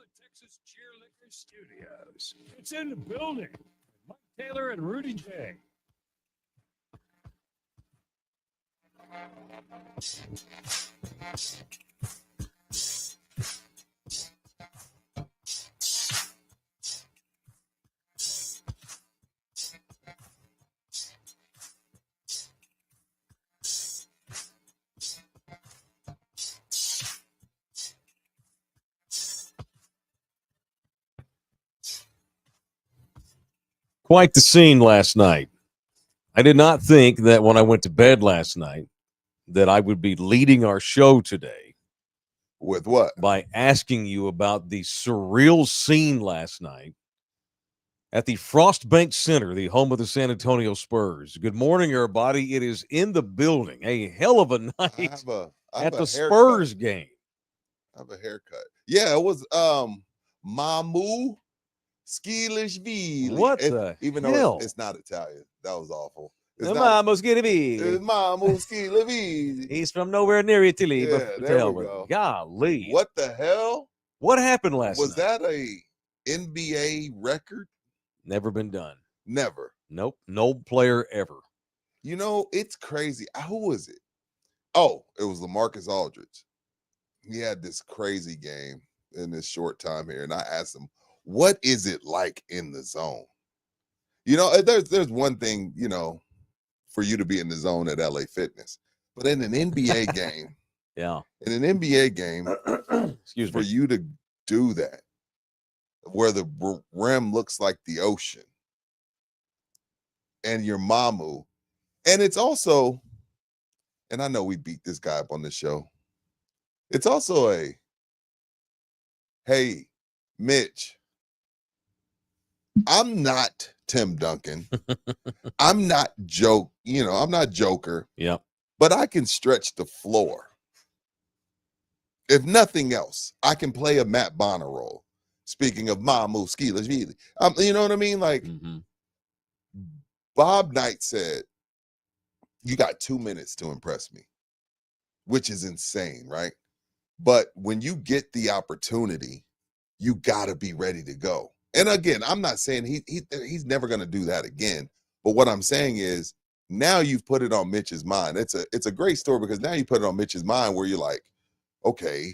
the Texas Cheerleader Studios. It's in the building. Mike Taylor and Rudy J. Quite the scene last night. I did not think that when I went to bed last night that I would be leading our show today. With what? By asking you about the surreal scene last night at the Frostbank Center, the home of the San Antonio Spurs. Good morning, everybody. It is in the building. A hell of a night at the Spurs game. I have a haircut. Yeah, it was Mamu. Skilishvili. What the even hell? Though it's not Italian. That was awful. It's Mamu Skilishvili. It's Mamu Skilishvili. He's from nowhere near Italy. Yeah, there we go. Golly. What the hell? What happened last night? Was that a NBA record? Never been done. Never. Nope. No player ever. You know, it's crazy. Who was it? Oh, it was LaMarcus Aldridge. He had this crazy game in this short time here. And I asked him, what is it like in the zone? You know, there's one thing, you know, for you to be in the zone at LA Fitness. But in an NBA game, yeah. In an NBA game, excuse for me, you to do that, where the rim looks like the ocean, and your Mamu, and it's also, and I know we beat this guy up on the show. It's also hey, Mitch, I'm not Tim Duncan. I'm not I'm not Joker. Yep. But I can stretch the floor. If nothing else, I can play a Matt Bonner role. Speaking of Mamu Skilishvili. You know what I mean? Like, Bob Knight said, you got 2 minutes to impress me, which is insane, right? But when you get the opportunity, you got to be ready to go. And again, I'm not saying he's never going to do that again. But what I'm saying is now you've put it on Mitch's mind. It's a great story because now you put it on Mitch's mind where you're like, okay,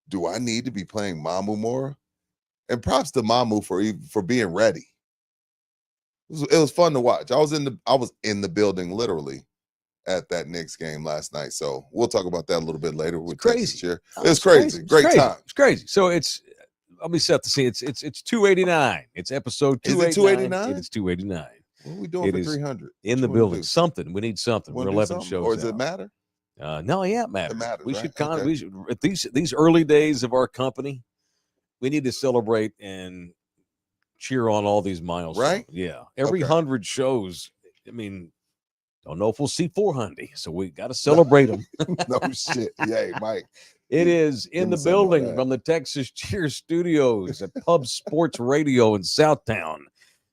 do I need to be playing Mamu more? And props to Mamu for being ready. It was fun to watch. I was in the building literally at that Knicks game last night. So we'll talk about that a little bit later with Texas Cheer. It's crazy. Great time. It's crazy. So let me set the scene. It's 289. It's episode 289. Is it 289? It is 289. What are we doing for 300? In the building. Something. We need something. We're 11 shows. Or does it matter? No, yeah, it matters. It matters. We right? should okay. we should, at these early days of our company, we need to celebrate and cheer on all these milestones. Right? Yeah. Every 100 shows. I mean, don't know if we'll see 400. So we got to celebrate them. No shit. Yeah, Mike. It is in the building from the Texas Cheer Studios at Pub Sports Radio in Southtown.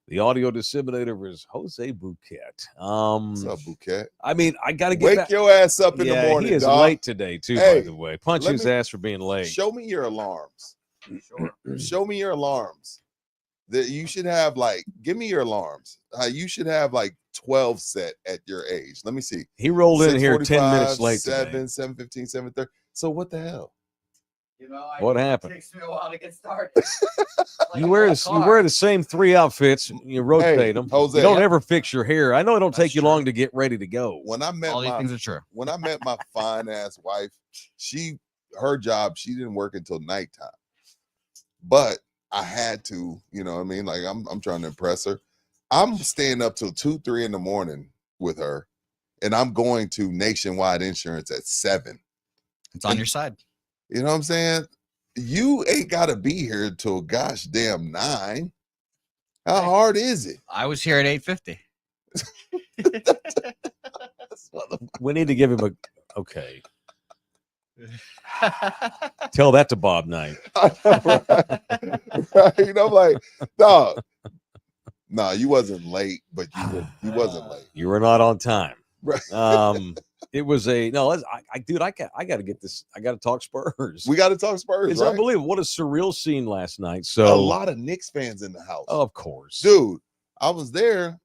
The audio disseminator is Jose Bouquet. What's up, Bouquet? I mean, I got to wake your ass up in the morning. He is dog. late today, too, by the way. Punch his ass for being late. Show me your alarms. Show me your alarms. That you should have give me your alarms. You should have 12 set at your age. Let me see. He rolled in here 10 minutes late. 7:15, 7:30. So what the hell? You know, what happened? It takes me a while to get started. You wear the same 3 outfits. You rotate them. Jose, you don't ever fix your hair. I know it don't take you long to get ready to go. When I met all these things are true. When I met my fine ass wife, her job, she didn't work until nighttime. But I had to, you know what I mean? Like I'm trying to impress her. I'm staying up till 2, 3 in the morning with her, and I'm going to Nationwide Insurance at 7. It's on your side. You know what I'm saying? You ain't got to be here till gosh damn 9. How hard is it? I was here at 8:50. We need to give him okay. Tell that to Bob Knight. Right? You know, like, dog. No, you wasn't late, but you wasn't late. You were not on time. Right. It was a no. Dude, I got to get this. I got to talk Spurs. We got to talk Spurs. It's right? unbelievable. What a surreal scene last night. A So lot of Knicks fans in the house. of course, Dude, I was there.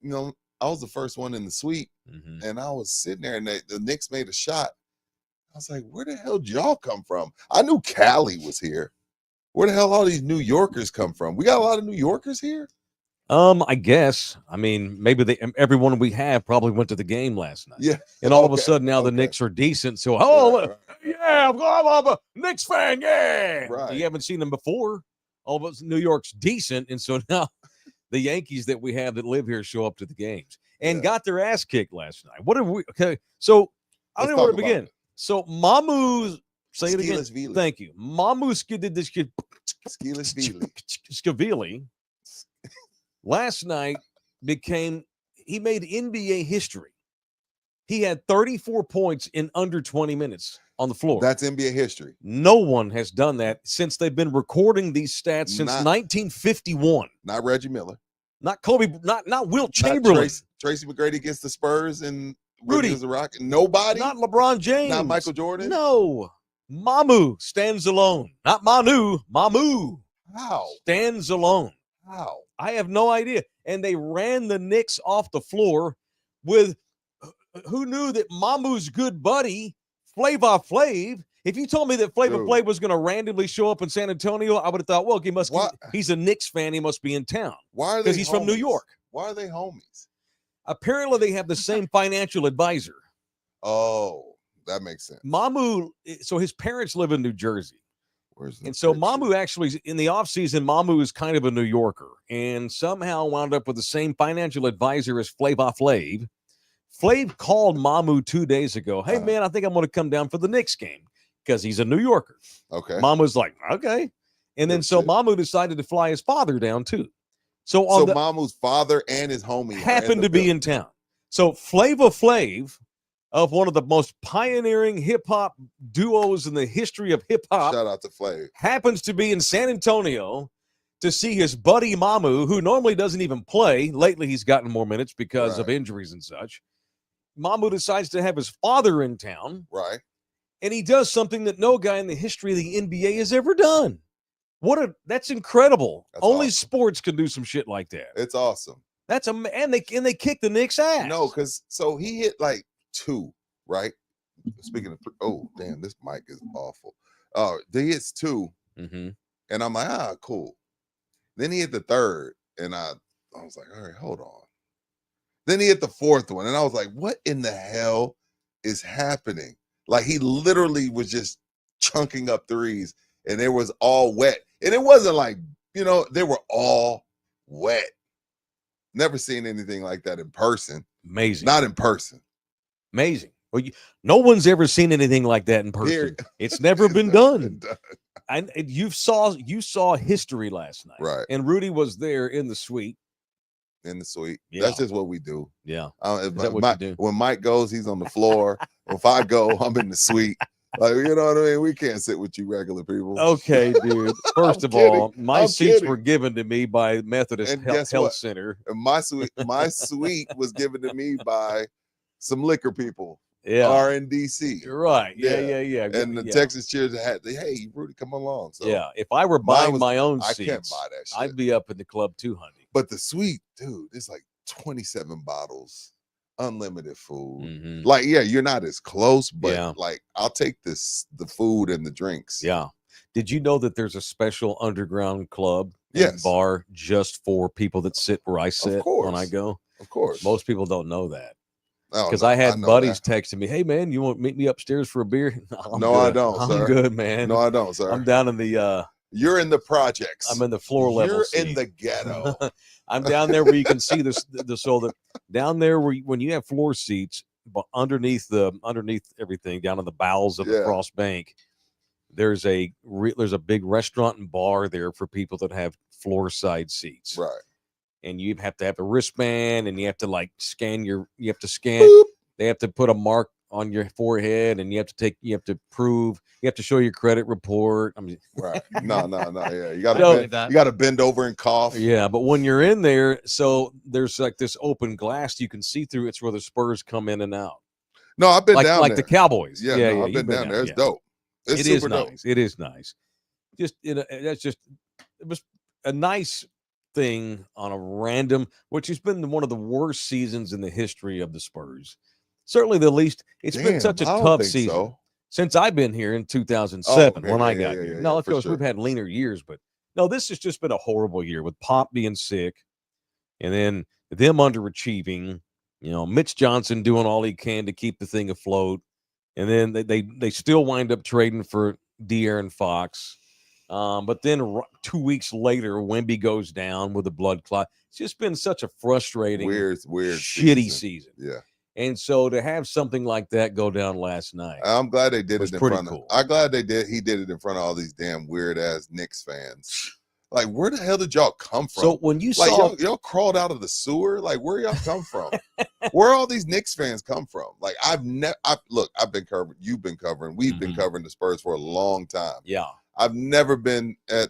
I was the first one in the suite, Mhm. and I was sitting there, and the Knicks made a shot. I was like, where the hell did y'all come from? I knew Cali was here. Where the hell all these New Yorkers come from? We got a lot of New Yorkers here. I guess. I mean, maybe everyone we have probably went to the game last night. Yeah. And all of a Okay, sudden now the okay. Knicks are decent. So, Right. yeah, I'm a Knicks fan. Yeah. Right. You haven't seen them before. All of us, New York's decent. And so now the Yankees that we have that live here show up to the games and Yeah. got their ass kicked last night. What did we? Okay. So I don't Let's know where to talk about begin. it. So Mamu, say it again. Skilishvili. Thank you. Mamu did this kid. Skilishvili. Skavili last night he made NBA history. He had 34 points in under 20 minutes on the floor. That's NBA history. No one has done that since they've been recording these stats since 1951. Not Reggie Miller. Not Kobe, not Wilt Not Chamberlain. Tracy McGrady against the Spurs and Rudy. was the Rock. Nobody. Not LeBron James. Not Michael Jordan. No. Mamu stands alone. Not Manu. Mamu How? stands alone. How? I have no idea. And they ran the Knicks off the floor with who knew that Mamu's good buddy, Flava Flav. If you told me that Flava Dude. Flav was going to randomly show up in San Antonio, I would have thought, well, he's a Knicks fan. He must be in town Why are they? because he's from New homies? York. Why are they homies? Apparently, they have the same financial advisor. Oh, that makes sense. Mamu, so his parents live in New Jersey. Where's the And so picture? Mamu actually, in the offseason, Mamu is kind of a New Yorker and somehow wound up with the same financial advisor as Flava Flav. Flav called Mamu 2 days ago. Hey, man, I think I'm going to come down for the Knicks game because he's a New Yorker. Okay. Mamu's like, okay. And then Good so shit. Mamu decided to fly his father down too. So Mamu's father and his homie happened to be in town. So Flava Flav, of one of the most pioneering hip hop duos in the history of hip hop, Shout out to Flav. happens to be in San Antonio to see his buddy Mamu, who normally doesn't even play. Lately, he's gotten more minutes because of Right. injuries and such. Mamu decides to have his father in town, Right. and he does something that no guy in the history of the NBA has ever done. That's incredible. That's Only awesome. sports can do some shit like that. It's awesome. And they kick the Knicks ass. No, because so he hit like 2, right? Speaking of, oh damn, this mic is awful. They hits 2, Mm-hmm. and I'm like, cool. Then he hit the 3rd, and I was like, all right, hold on. Then he hit the 4th one, and I was like, what in the hell is happening? Like he literally was just chunking up threes, and it was all wet. And it wasn't like, they were all wet. Never seen anything like that in person. Amazing. Not in person. Amazing. Well, no one's ever seen anything like that in person. Period. It's never It's been never done. been done. And you saw history last night, Right. And Rudy was there in the suite. In the suite. Yeah. That's just what we do. Yeah. If Is that what you do? When Mike goes, he's on the floor. If I go, I'm in the suite. Like, you know what I mean? We can't sit with you regular people. Okay, dude. First I'm of all, my I'm seats kidding. were given to me by Methodist And guess Health what? Center. And my suite was given to me by some liquor people. Yeah. RNDC. You're right. Yeah. And the yeah. Texas Cheers had, hey, Rudy, come along. So Yeah. If I were buying my own I seats, can't buy that shit. I'd be up in the club 200. But the suite, dude, it's like 27 bottles, unlimited food. Mhm. Like, yeah, you're not as close, but Yeah. like I'll take the food and the drinks. Yeah. Did you know that there's a special underground club and Yes. bar just for people that sit where I sit when I course. go? Of course. Most people don't know that. Oh, Because no, I had know buddies that. texting me, "Hey man, you want to meet me upstairs for a beer?" I'm No, I good. don't, I'm sir. good, man. No, I don't, sir. I'm down in the You're in the projects. I'm in the floor level. You're in seat. the ghetto. I'm down there where you can see down there where when you have floor seats, but underneath everything, down in the bowels of the Yeah. Frost Bank, there's a big restaurant and bar there for people that have floor side seats. Right. And you have to have a wristband, and you have to scan. Boop. They have to put a mark on your forehead, and you have to show your credit report. I mean, Right. No. Yeah. You No. gotta bend over and cough. yeah, but when you're in there, so there's like this open glass you can see through. It's where the Spurs come in and out. No, I've been down like there. the Cowboys. Yeah, no, I've you've been down there. It's yeah. dope. It's It is super dope. nice. It is nice. Just it was a nice thing on a random, which has been one of the worst seasons in the history of the Spurs. Certainly the least. It's been such a I don't tough think season so. since I've been here in 2007 okay, when I yeah, got yeah, here. yeah, No, yeah, of for course sure. we've had leaner years, but no, this has just been a horrible year with Pop being sick, and then them underachieving. Mitch Johnson doing all he can to keep the thing afloat, and then they still wind up trading for De'Aaron Fox. But then 2 weeks later, Wemby goes down with a blood clot. It's just been such a frustrating, Weird shitty season. Yeah. And so to have something like that go down last night, I'm glad they did was it in pretty front cool. of. I'm glad he did it in front of all these damn weird ass Knicks fans. Like, where the hell did y'all come from? So when you like saw, y'all crawled out of the sewer. Like, where y'all come from? Where all these Knicks fans come from? Like, I've been covering. You've been covering. We've been covering the Spurs for a long time. yeah. I've never been at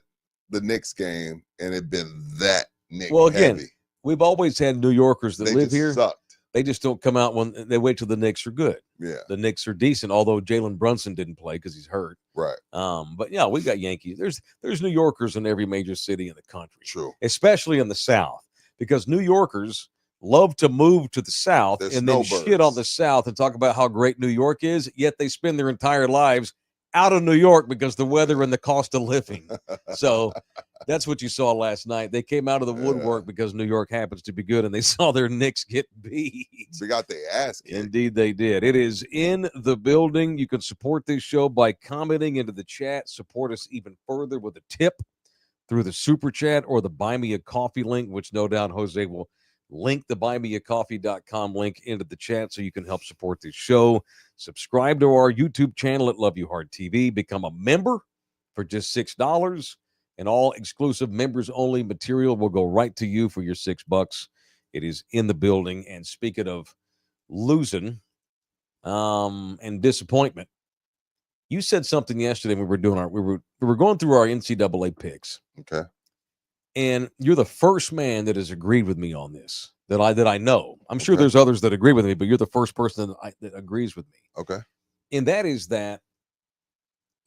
the Knicks game and it been that Knicks Well, again, heavy. we've always had New Yorkers that They live just here. sucked. They just don't come out when they wait till the Knicks are good. Yeah. The Knicks are decent, although Jalen Brunson didn't play because he's hurt. Right. But yeah, we got Yankees. There's New Yorkers in every major city in the country. True. Especially in the South, because New Yorkers love to move to the South and then shit on the South and talk about how great New York is, yet they spend their entire lives out of New York because the weather and the cost of living. So that's what you saw last night. They came out of the woodwork because New York happens to be good, and they saw their Knicks get beat. They got their ass kicked. Indeed, they did. It is in the building. You can support this show by commenting into the chat. Support us even further with a tip through the super chat or the Buy Me a Coffee link, which no doubt Jose will link the buymeacoffee.com link into the chat so you can help support this show. Subscribe to our YouTube channel at Love You Hard TV. Become a member for just $6, and all exclusive members only material will go right to you for your $6. It is in the building. And speaking of losing and disappointment, you said something yesterday when we were doing we were going through our NCAA picks. Okay. And you're the first man that has agreed with me on this that I know. I'm sure there's others that agree with me, but you're the first person that agrees with me. Okay. And that is that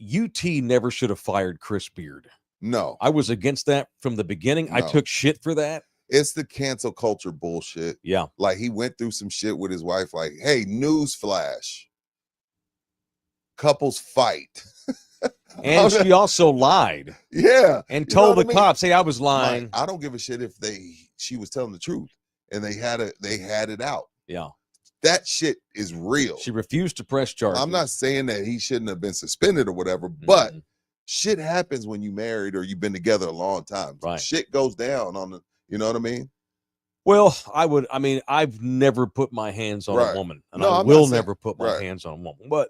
UT never should have fired Chris Beard. No. I was against that from the beginning. No. I took shit for that. It's the cancel culture bullshit. Yeah. Like, he went through some shit with his wife. Like, hey, news flash. Couples fight. And she also lied. Yeah. And told the cops, hey, I was lying. Like, I don't give a shit if she was telling the truth and they had it out. Yeah. That shit is real. She refused to press charges. I'm not saying that he shouldn't have been suspended or whatever, but shit happens when you married or you've been together a long time. Right. Shit goes down on the, you know what I mean? Well, I've never put my hands on a woman, and I will never put my hands on a woman. But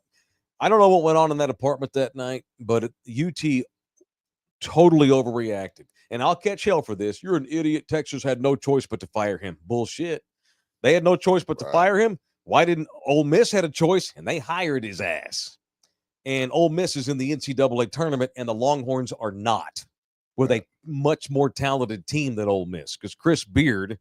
I don't know what went on in that apartment that night, but UT totally overreacted. And I'll catch hell for this. You're an idiot. Texas had no choice but to fire him. Bullshit. They had no choice but to fire him. Why didn't Ole Miss had a choice, and they hired his ass? And Ole Miss is in the NCAA tournament, and the Longhorns are not, with a much more talented team than Ole Miss, because Chris Beard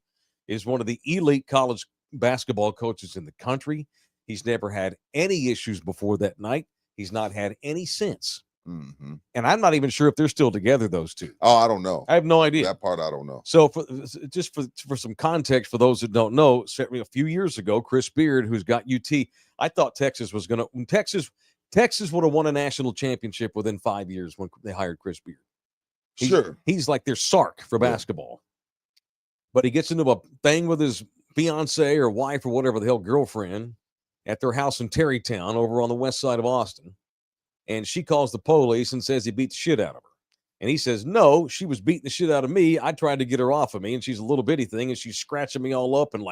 is one of the elite college basketball coaches in the country. He's never had any issues before that night. He's not had any since. Mm-hmm. And I'm not even sure if they're still together, those two. Oh, I don't know. I have no idea. That part I don't know. So for some context, for those that don't know, a few years ago, Chris Beard, who's got UT, I thought Texas was going to Texas would have won a national championship within 5 years when they hired Chris Beard. He's like their Sark for basketball. But he gets into a thing with his fiance or wife or whatever the hell, girlfriend, at their house in Terrytown over on the west side of Austin. And she calls the police and says he beat the shit out of her. And he says, no, she was beating the shit out of me. I tried to get her off of me, and she's a little bitty thing, and she's scratching me all up and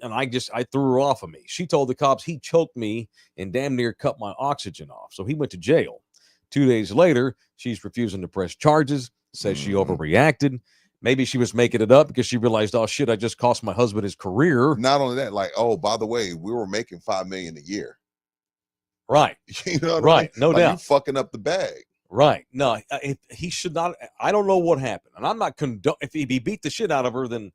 I threw her off of me. She told the cops he choked me and damn near cut my oxygen off. So he went to jail. 2 days later, she's refusing to press charges, says she overreacted. Maybe she was making it up because she realized, oh shit, I just cost my husband his career. Not only that, like, oh, by the way, we were making $5 million a year. Right. You know what I mean? No doubt. You fucking up the bag. Right. No, he should not. I don't know what happened. And I'm not if he beat the shit out of her, then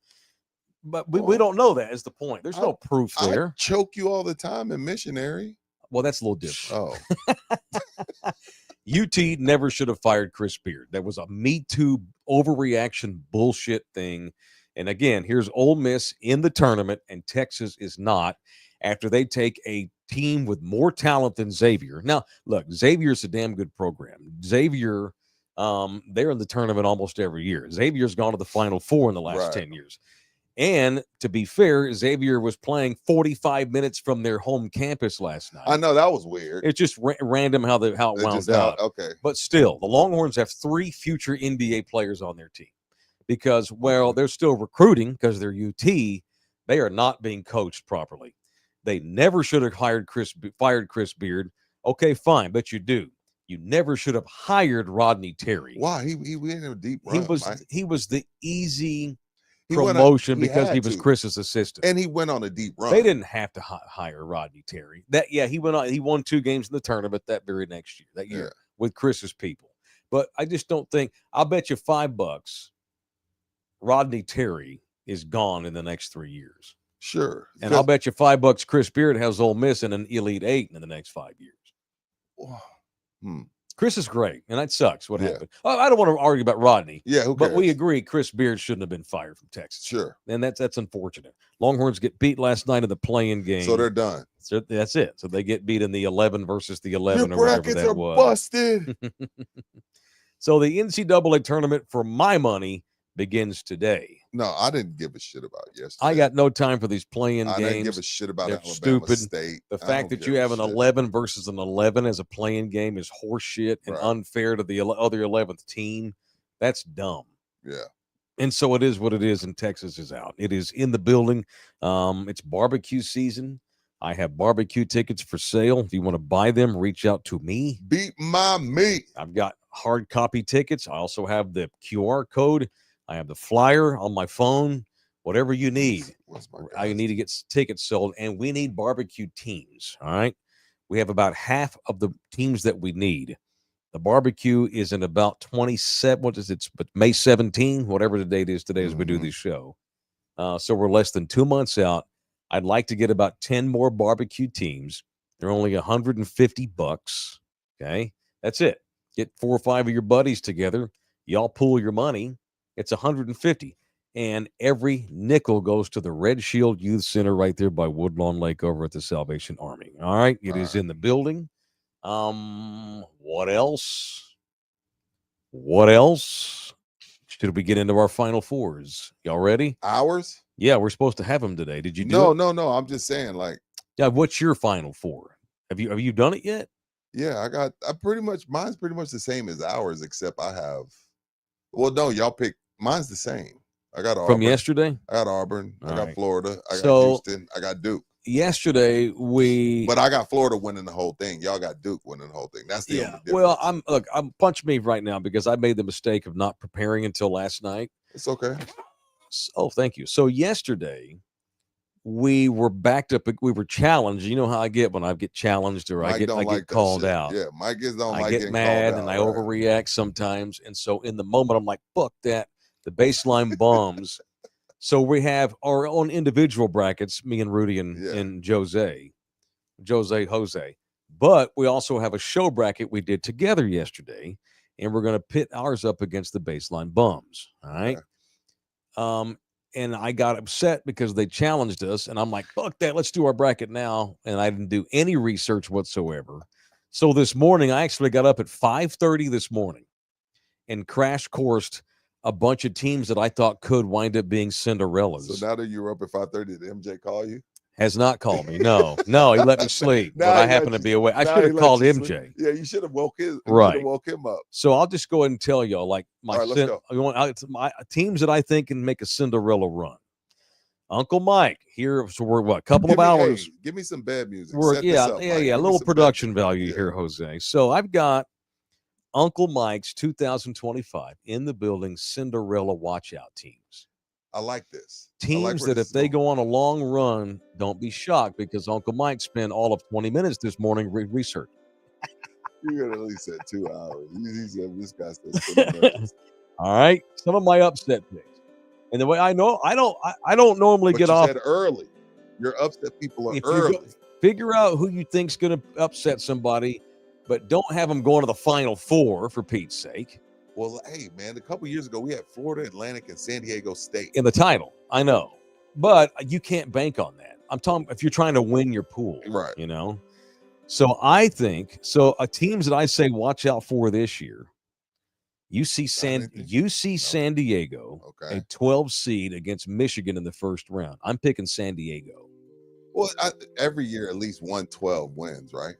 But we Well, don't know that is the point. There's no proof I there. choke you all the time in missionary. Well, that's a little different. Oh, UT never should have fired Chris Beard. That was a Me Too overreaction bullshit thing. And again, here's Ole Miss in the tournament, and Texas is not. After they take a team with more talent than Xavier. Now, look, Xavier's a damn good program. Xavier, they're in the tournament almost every year. Xavier's gone to the Final Four in the last Right. 10 years. And to be fair, Xavier was playing 45 minutes from their home campus last night. I know that was weird. It's just random how it wound up. Okay. But still, the Longhorns have 3 future NBA players on their team because, well, they're still recruiting because they're UT. They are not being coached properly. They never should have fired Chris Beard. Okay, fine, but you do. You never should have hired Rodney Terry. Why? He went in a deep run. He was the easy He promotion he because had he was to. Chris's assistant. And he went on a deep run. They didn't have to hire Rodney Terry. He went on. He won 2 games in the tournament that very next year. That year with Chris's people. But I just don't think. I'll bet you $5 Rodney Terry is gone in the next 3 years. Sure. And I'll bet you $5 Chris Beard has Ole Miss in an Elite 8 in the next 5 years. Chris is great, and that sucks. What happened? I don't want to argue about Rodney. Yeah, who cares? But we agree Chris Beard shouldn't have been fired from Texas. Sure. And that's unfortunate. Longhorns get beat last night in the play-in game. So they're done. So that's it. So they get beat in the 11 versus the 11 Your or whatever brackets that are was. busted. So the NCAA tournament, for my money, begins today. No, I didn't give a shit about yesterday. I got no time for these play-in games. I didn't give a shit about They're Alabama stupid. State. The fact that you have an 11 versus an 11 as a play-in game is horseshit and unfair to the other 11th team. That's dumb. Yeah. And so it is what it is, and Texas is out. It is in the building. It's barbecue season. I have barbecue tickets for sale. If you want to buy them, reach out to me. Beat my meat. I've got hard copy tickets. I also have the QR code. I have the flyer on my phone. Whatever you need. I need to get tickets sold, and we need barbecue teams. All right. We have about half of the teams that we need. The barbecue is in about 27. What is it? But May 17, whatever the date is today as we do this show. So we're less than 2 months out. I'd like to get about 10 more barbecue teams. They're only $150. Okay. That's it. Get 4 or 5 of your buddies together. Y'all pool your money. It's $150. And every nickel goes to the Red Shield Youth Center right there by Woodlawn Lake over at the Salvation Army. All right. It is in the building. What else? What else? Should we get into our Final Fours? Y'all ready? Ours? Yeah, we're supposed to have them today. Did you do it? No. I'm just saying, like. Yeah, what's your Final Four? Have you done it yet? Yeah, mine's pretty much the same as ours, except I have. Well, no, y'all pick. Mine's the same. I got Auburn. From yesterday? I got Auburn. I got Florida. I got Houston. I got Duke. Yesterday But I got Florida winning the whole thing. Y'all got Duke winning the whole thing. That's the only difference. Well, I'm punch me right now because I made the mistake of not preparing until last night. It's okay. Oh, thank you. So yesterday we were backed up. We were challenged. You know how I get when I get challenged or I get called out. Yeah, Mike don't I like get mad and I overreact sometimes. And so in the moment, I'm like, fuck that. The baseline bombs. So we have our own individual brackets, me and Rudy and Jose. But we also have a show bracket we did together yesterday, and we're going to pit ours up against the baseline bums. All right. Okay. And I got upset because they challenged us, and I'm like, fuck that, let's do our bracket now. And I didn't do any research whatsoever. So this morning, I actually got up at 5:30 this morning and crash coursed a bunch of teams that I thought could wind up being Cinderellas. So now that you were up at 5:30, did MJ call you? Has not called me. No, he let me sleep. But I happen to be awake. I should have called MJ. Sleep. Yeah, you should have woke him. Right. Woke him up. So I'll just go ahead and tell y'all, like my teams that I think can make a Cinderella run. Uncle Mike here. So we're a couple of hours. Give me some bad music. A little production value here, Jose. So I've got Uncle Mike's 2025 in the building Cinderella watch out teams. I like this. Teams that if they go on a long run, don't be shocked because Uncle Mike spent all of 20 minutes this morning research. You got at least said 2 hours. He said this guy said 20 minutes. All right. Some of my upset picks. And the way I know, I don't normally But get you off. said early. Your upset people are If you early. figure out who you think's going to upset somebody, but don't have them going to the Final Four for Pete's sake. Well, hey, man, a couple years ago, we had Florida Atlantic and San Diego State. In the title, I know, but you can't bank on that. I'm talking if you're trying to win your pool, Right. You know. So I think so. Teams that I say watch out for this year. UC San Diego, Okay. a 12 seed against Michigan in the first round. I'm picking San Diego. Well, every year at least 112 wins, right?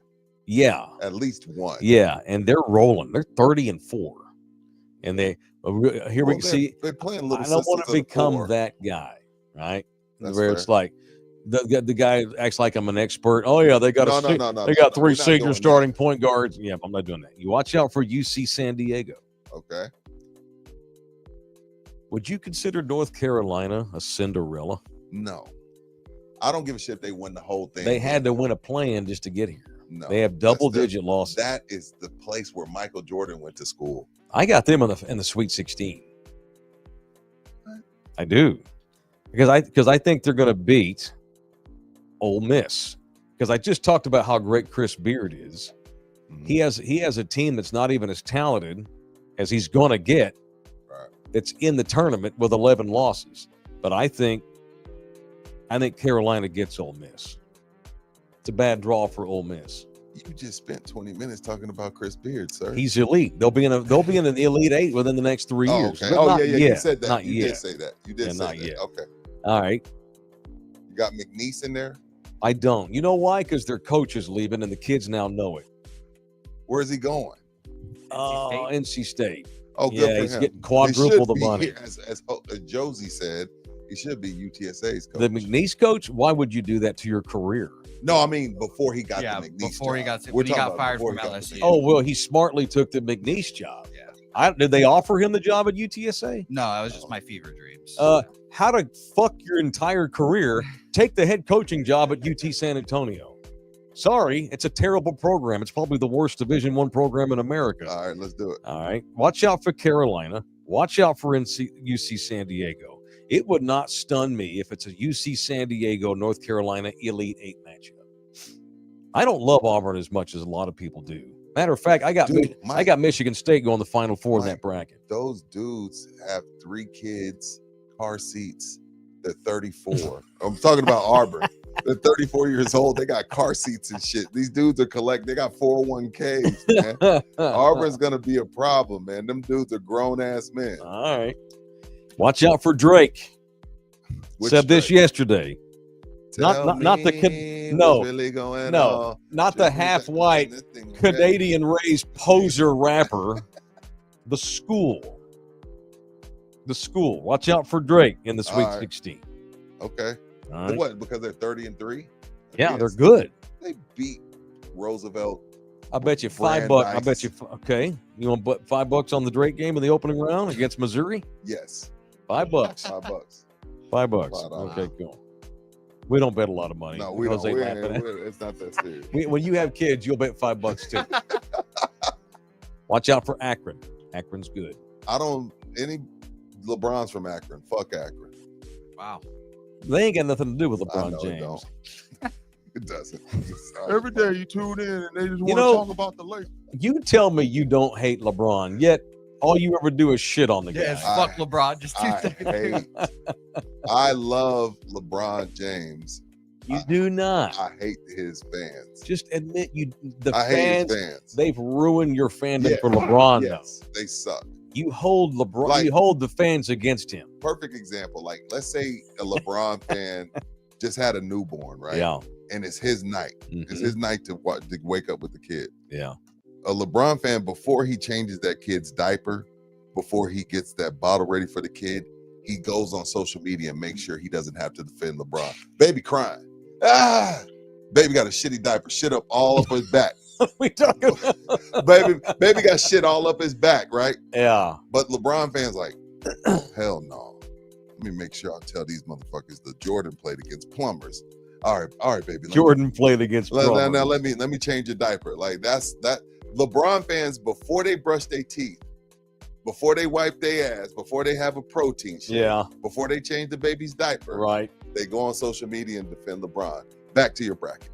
Yeah, At least one. yeah, and they're rolling. They're 30-4, and they here we can see. They're playing little. I don't want to sisters of the become poor. that guy, right? That's Where fair. it's like the guy acts like I'm an expert. Oh yeah, they got No, they got we're three not senior doing starting point guards. Yeah, I'm not doing that. You watch out for UC San Diego. Okay. Would you consider North Carolina a Cinderella? No, I don't give a shit if they win the whole thing. They had to win a play-in just to get here. No, They have double-digit losses. That is the place where Michael Jordan went to school. I got them in the Sweet 16. I do, because I think they're going to beat Ole Miss. Because I just talked about how great Chris Beard is. Mhm. He has a team that's not even as talented as he's going to get. Right. That's in the tournament with 11 losses. But I think Carolina gets Ole Miss. It's a bad draw for Ole Miss. You just spent 20 minutes talking about Chris Beard, sir. He's elite. They'll be in an Elite Eight within the next 3 years. Okay. But Oh, not yeah. You yet. said that. Not You yet. did say that. You did Yeah, say not that. yet. Okay. All right. You got McNeese in there? I don't. You know why? Because their coach is leaving and the kids now know it. Where's he going? NC State. Oh, good Yeah, for he's him. getting quadruple the He should money. be, as Josie said, he should be UTSA's coach. The McNeese coach? Why would you do that to your career? No, I mean before he got Yeah, the McNeese before he job. got We're when he talking got about fired before from he got the LSU. Oh, well, he smartly took the McNeese job. Yeah. Did they offer him the job at UTSA? No, that was just my fever dreams. How to fuck your entire career, take the head coaching job at UT San Antonio. Sorry, it's a terrible program. It's probably the worst Division I program in America. All right, let's do it. All right. Watch out for Carolina. Watch out for UC San Diego. It would not stun me if it's a UC San Diego, North Carolina Elite Eight matchup. I don't love Auburn as much as a lot of people do. Matter of fact, I got Michigan State going to the Final Four in that bracket. Those dudes have 3 kids, car seats. They're 34. I'm talking about Auburn. They're 34 years old. They got car seats and shit. These dudes are they got 401ks, man. Auburn's gonna be a problem, man. Them dudes are grown ass men. All right. Watch out for Drake. Said this yesterday. Not the kid. No, really going no, on. not the half-white Canadian raised poser rapper. The school. Watch out for Drake in the Sweet 16. Okay. All right. What? Because they're 30-3. Yeah, they're good. They beat Roosevelt. I bet you $5. I bet you. Okay, you want to bet $5 on the Drake game in the opening round against Missouri? Yes. $5. $5. $5. Okay, cool. We don't bet a lot of money. No, we don't. It's not that serious. When you have kids, you'll bet $5 too. Watch out for Akron. Akron's good. Any LeBron's from Akron. Fuck Akron. Wow. They ain't got nothing to do with LeBron It James. don't. It doesn't. Every day you tune in and they just want to talk about the Lakers. You tell me you don't hate LeBron, yet all you ever do is shit on the guy. Yeah, fuck LeBron. Just I love LeBron James. You do not. I hate his fans. Just admit I hate his fans. They've ruined your fandom for LeBron. Yes, they suck. You hold LeBron. You hold the fans against him. Perfect example. Like, let's say a LeBron fan just had a newborn, right? Yeah. And it's his night. Mm-hmm. It's his night to wake up with the kid. Yeah. A LeBron fan, before he changes that kid's diaper, before he gets that bottle ready for the kid, he goes on social media and makes sure he doesn't have to defend LeBron. Baby crying. Baby got a shitty diaper, shit up all up his back. We talking baby got shit all up his back, right? Yeah. But LeBron fans like, hell no. Let me make sure I tell these motherfuckers that Jordan played against plumbers. All right, baby. Jordan played against plumbers. Now let me change your diaper. Like that. LeBron fans, before they brush their teeth, before they wipe their ass, before they have a protein shake, Yeah, before they change the baby's diaper, right. they go on social media and defend LeBron. Back to your bracket.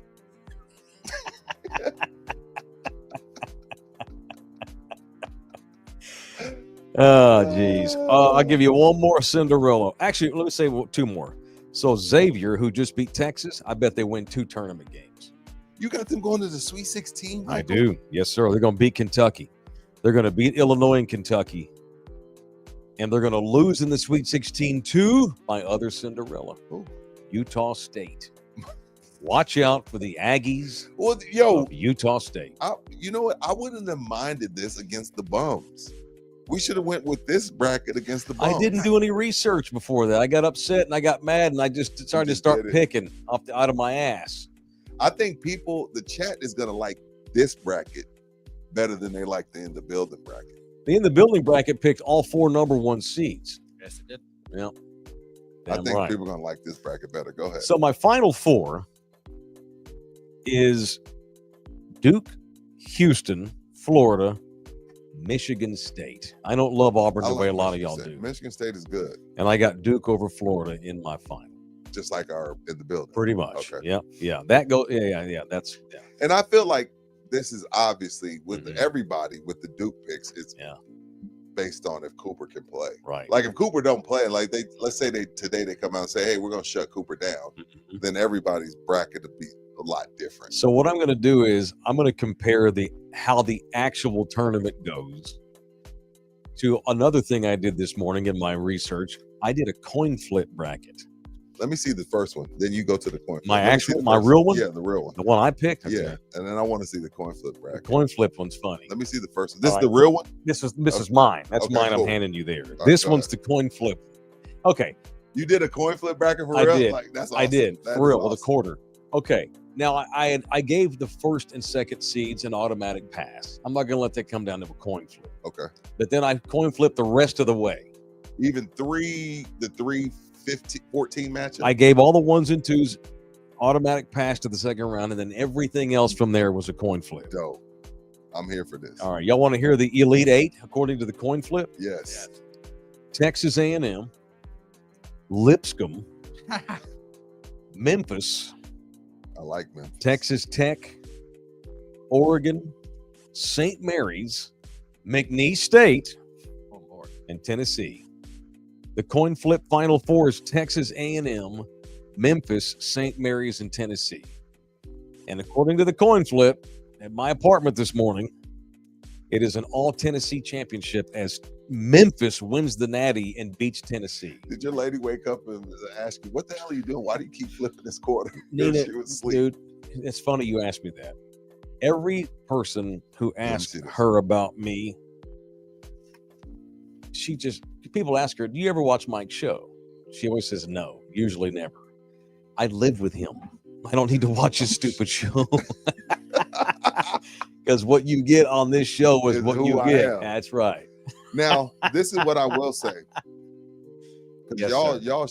Oh, geez. I'll give you one more Cinderella. Actually, let me say two more. So Xavier, who just beat Texas, I bet they win 2 tournament games. You got them going to the Sweet 16? I Michael? do. Yes, sir. They're going to beat Kentucky. They're going to beat Illinois and Kentucky. And they're going to lose in the Sweet 16 to my other Cinderella, Ooh. Utah State. Watch out for the Aggies Well, yo, of Utah State. you know what? I wouldn't have minded this against the bums. We should have went with this bracket against the bums. I didn't do any research before that. I got upset and I got mad and I just started to just start did it. picking out of my ass. I think the chat is going to like this bracket better than they like the In the Building bracket. The In the Building bracket picked all 4 number 1 seeds. Yes, it did. Yeah. I Damn think right. people are going to like this bracket better. Go ahead. So my final 4 is Duke, Houston, Florida, Michigan State. I don't love Auburn I the way a like lot of Michigan y'all State. do. Michigan State is good, And I got Duke over Florida in my final. just like our In the Building. Pretty much. Okay. Yeah. That goes. Yeah. That's And I feel like this is obviously with Mhm. everybody with the Duke picks, it's Yeah. based on if Cooper can play. right. Like if Cooper don't play, like let's say today they come out and say, hey, we're gonna shut Cooper down, Mhm. then everybody's bracket will be a lot different. So what I'm going to do is I'm going to compare how the actual tournament goes to another thing I did this morning in my research. I did a coin flip bracket. Let me see the first one. Then you go to the coin flip. My Let me see actual- the my first real one? Yeah, the real one. The one I picked. Yeah. Okay. And then I want to see the coin flip The bracket. coin flip one's funny. Let me see the first one. This All is the real one? This is Okay. mine. That's Okay, mine. cool. I'm handing you there. right, This go one's the coin flip. Okay, You did a coin flip bracket for I real? did. Like that's awesome. I did That for is real with a awesome. quarter. Okay, now I gave the first and second seeds an automatic pass. I'm not going to let that come down to a coin flip. Okay. But then I coin flipped the rest of the way. Even the 14 matchup. I gave all the 1s and 2s automatic pass to the second round, and then everything else from there was a coin flip. Dope. I'm here for this. All right, y'all want to hear the Elite 8 according to the coin flip? Yes. Texas A&M, Lipscomb, Memphis, I like Memphis. Texas Tech, Oregon, St. Mary's, McNeese State, Oh Lord. and Tennessee. The coin flip final 4 is Texas A&M, Memphis, St. Mary's, and Tennessee. And according to the coin flip at my apartment this morning, it is an all Tennessee championship as Memphis wins the Natty and beats Tennessee. Did your lady wake up and ask you, what the hell are you doing? Why do you keep flipping this quarter? Nina, She was asleep. dude, it's funny you asked me that. Every person who me asked see this. her about me, people ask her, do you ever watch Mike's show? She always says no, usually never. I live with him. I don't need to watch his stupid show. Because what you get on this show is Is what who you I get. am. That's right. Now, this is what I will say. 'Cause Yes, y'all sir.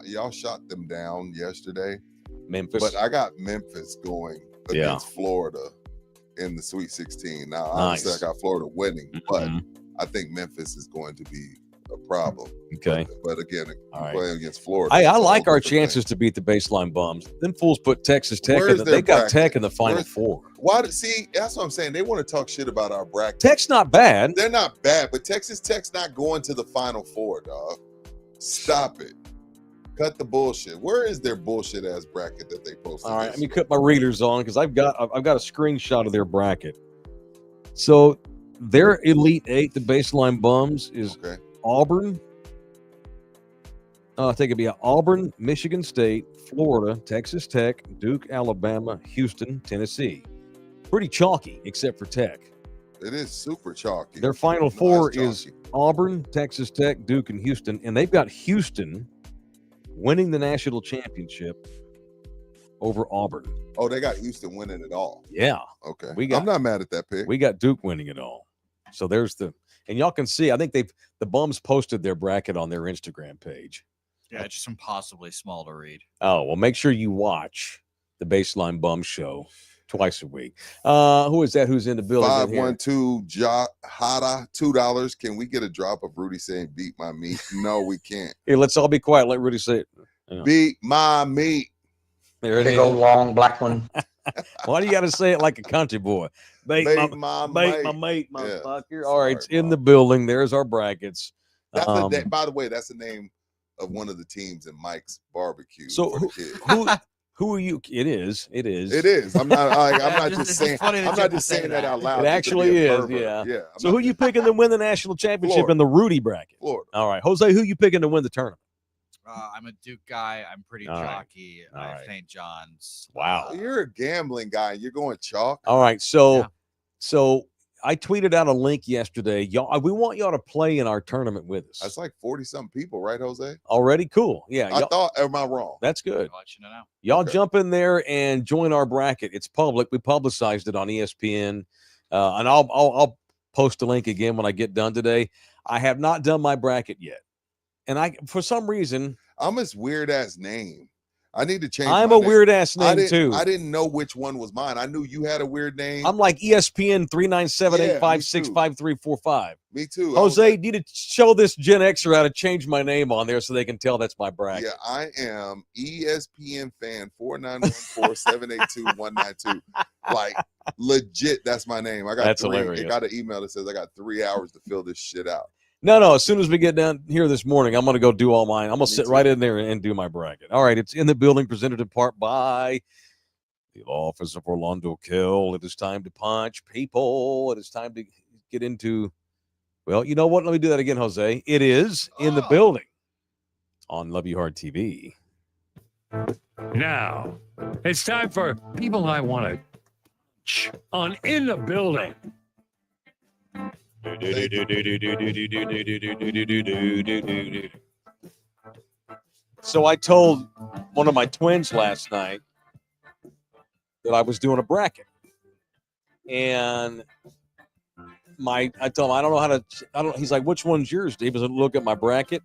y'all shot them down yesterday, Memphis. but I got Memphis going Yeah. against Florida in the Sweet 16. Now, obviously, Nice. I got Florida winning, but Mhm. I think Memphis is going to be a problem. Okay. But again, All right. playing against Florida. I it's a like whole our different thing. chances to beat the baseline bums. Them fools put Texas Tech Where's in. their They got bracket? Tech in the Final Where's- Four. See, that's what I'm saying. They want to talk shit about our bracket. Tech's not bad. They're not bad, but Texas Tech's not going to the Final Four, dog. Stop it. Cut the bullshit. Where is their bullshit ass bracket that they posted? All right, let me yesterday? cut my readers on because I've got a screenshot of their bracket. So their Elite 8, the baseline bums, is Okay. Auburn. I think it'd be Auburn, Michigan State, Florida, Texas Tech, Duke, Alabama, Houston, Tennessee. Pretty chalky, except for Tech. It is super chalky. Their Final No, Four it's is chalky. Auburn, Texas Tech, Duke, and Houston, and they've got Houston winning the national championship over Auburn. Oh, they got Houston winning it all. Yeah, Okay. We I'm not mad at that pick. we got Duke winning it all. So there's and y'all can see. I think the bums posted their bracket on their Instagram page. Yeah, it's just impossibly small to read. Oh well, make sure you watch the Baseline Bum Show twice a week. Who is that? Who's in the building? in here? 512 Hada, $2. Can we get a drop of Rudy saying beat my meat? No, we can't. Here, let's all be quiet. Let Rudy say it. Yeah. Beat my meat. There it Big is. old long black one. Why do you got to say it like a country boy? Bait Beat my my mate, Yeah. motherfucker. All right, it's Sorry, in the Bob. building. There's our brackets. That's Um, by the way, that's the name of one of the teams in Mike's barbecue. So for the kids. who are you? It is. It is. I'm not. I'm not Just- just it's saying. funny that I'm you not have to just say saying that that. out loud. It just to actually be a is, pervert. yeah. Yeah. I'm So not who you picking to win the national championship Florida. in the Rudy bracket? Florida. All right, Jose, who you picking to win the tournament? I'm a Duke guy. I'm pretty All right. chalky. All right. St. John's. Wow. You're a gambling guy. You're going chalk. All right, so Yeah. so I tweeted out a link yesterday. Y'all, we want y'all to play in our tournament with us. That's like 40-something people, right, Jose? Already cool. Yeah, I y'all, thought. Am I wrong? that's good. I'll let you know now. Y'all Okay. jump in there and join our bracket. It's public. We publicized it on ESPN, and I'll post a link again when I get done today. I have not done my bracket yet, and I for some reason I'm this weird ass name. I need to change. I'm my a name. weird ass name too. I didn't know which one was mine. I knew you had a weird name. I'm like ESPN 397-856-5345. Me too. I was Jose, like, need to show this Gen Xer how to change my name on there so they can tell that's my bracket. yeah, I am ESPN fan 4914-782-192. Like legit, that's my name. I got That's I hilarious. got an email that says I got 3 hours to fill this shit out. No. As soon as we get down here this morning, I'm going to go do all mine. I'm going to Me sit too. right in there and do my bracket. All right. It's in the building, presented in part by the law office of Orlando Kill. It is time to punch people. It is time to get into, well, you know what? Let me do that again, Jose. It is in the Oh. building on Love You Hard TV. Now, it's time for People I Want to Punch on In the Building. So I told one of my twins last night that I was doing a bracket, and I told him I don't know how to. He's like, "Which one's yours?" He was look at my bracket,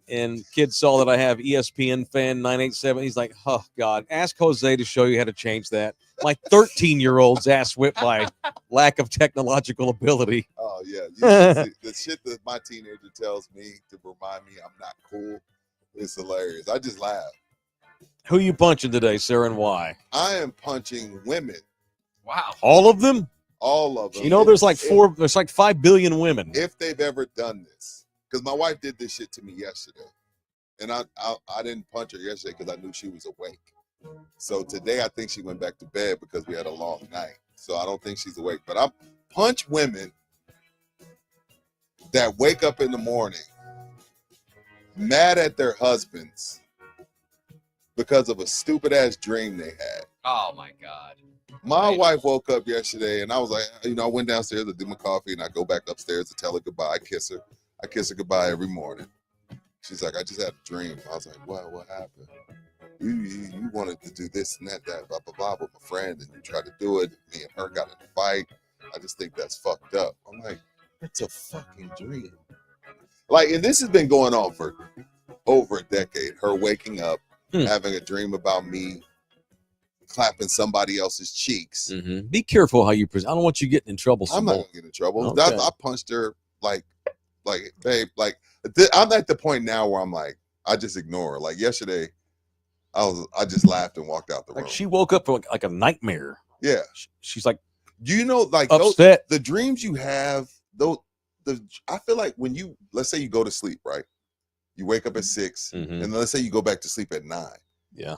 and kid saw that I have ESPN fan 987. He's like, "Oh God, ask Jose to show you how to change that." My 13-year-old's ass whipped by lack of technological ability. Oh yeah, you should see, the shit that my teenager tells me to remind me I'm not cool is hilarious. I just laugh. Who you punching today, sir, and why? I am punching women, Wow. All of them? all of them. You know, there's like 5 billion women. If they've ever done this, because my wife did this shit to me yesterday, and I didn't punch her yesterday because I knew she was awake. So today I think she went back to bed because we had a long night. So I don't think she's awake. But I punch women that wake up in the morning mad at their husbands because of a stupid ass dream they had. Oh my God. My Right. wife woke up yesterday and I was like, I went downstairs to do my coffee and I go back upstairs to tell her goodbye. I kiss her goodbye every morning. She's like, I just had a dream. I was like, wow, what happened? You wanted to do this and that, blah, blah, blah, with my friend, and you tried to do it. Me and her got in a fight. I just think that's fucked up. I'm like, it's a fucking dream. Like, and this has been going on for over a decade. Her waking up, having a dream about me clapping somebody else's cheeks. Mm-hmm. Be careful how you present. I don't want you getting in trouble. I'm not Simone. gonna get in trouble. Okay. I punched her like, babe, like I'm at the point now where I'm like, I just ignore her. Like yesterday, I just laughed and walked out the room. Like she woke up from like a nightmare. Yeah. She's like You know, like those, upset. the dreams you have, I feel like when let's say you go to sleep, right? You wake up at 6, Mhm. and let's say you go back to sleep at 9. Yeah.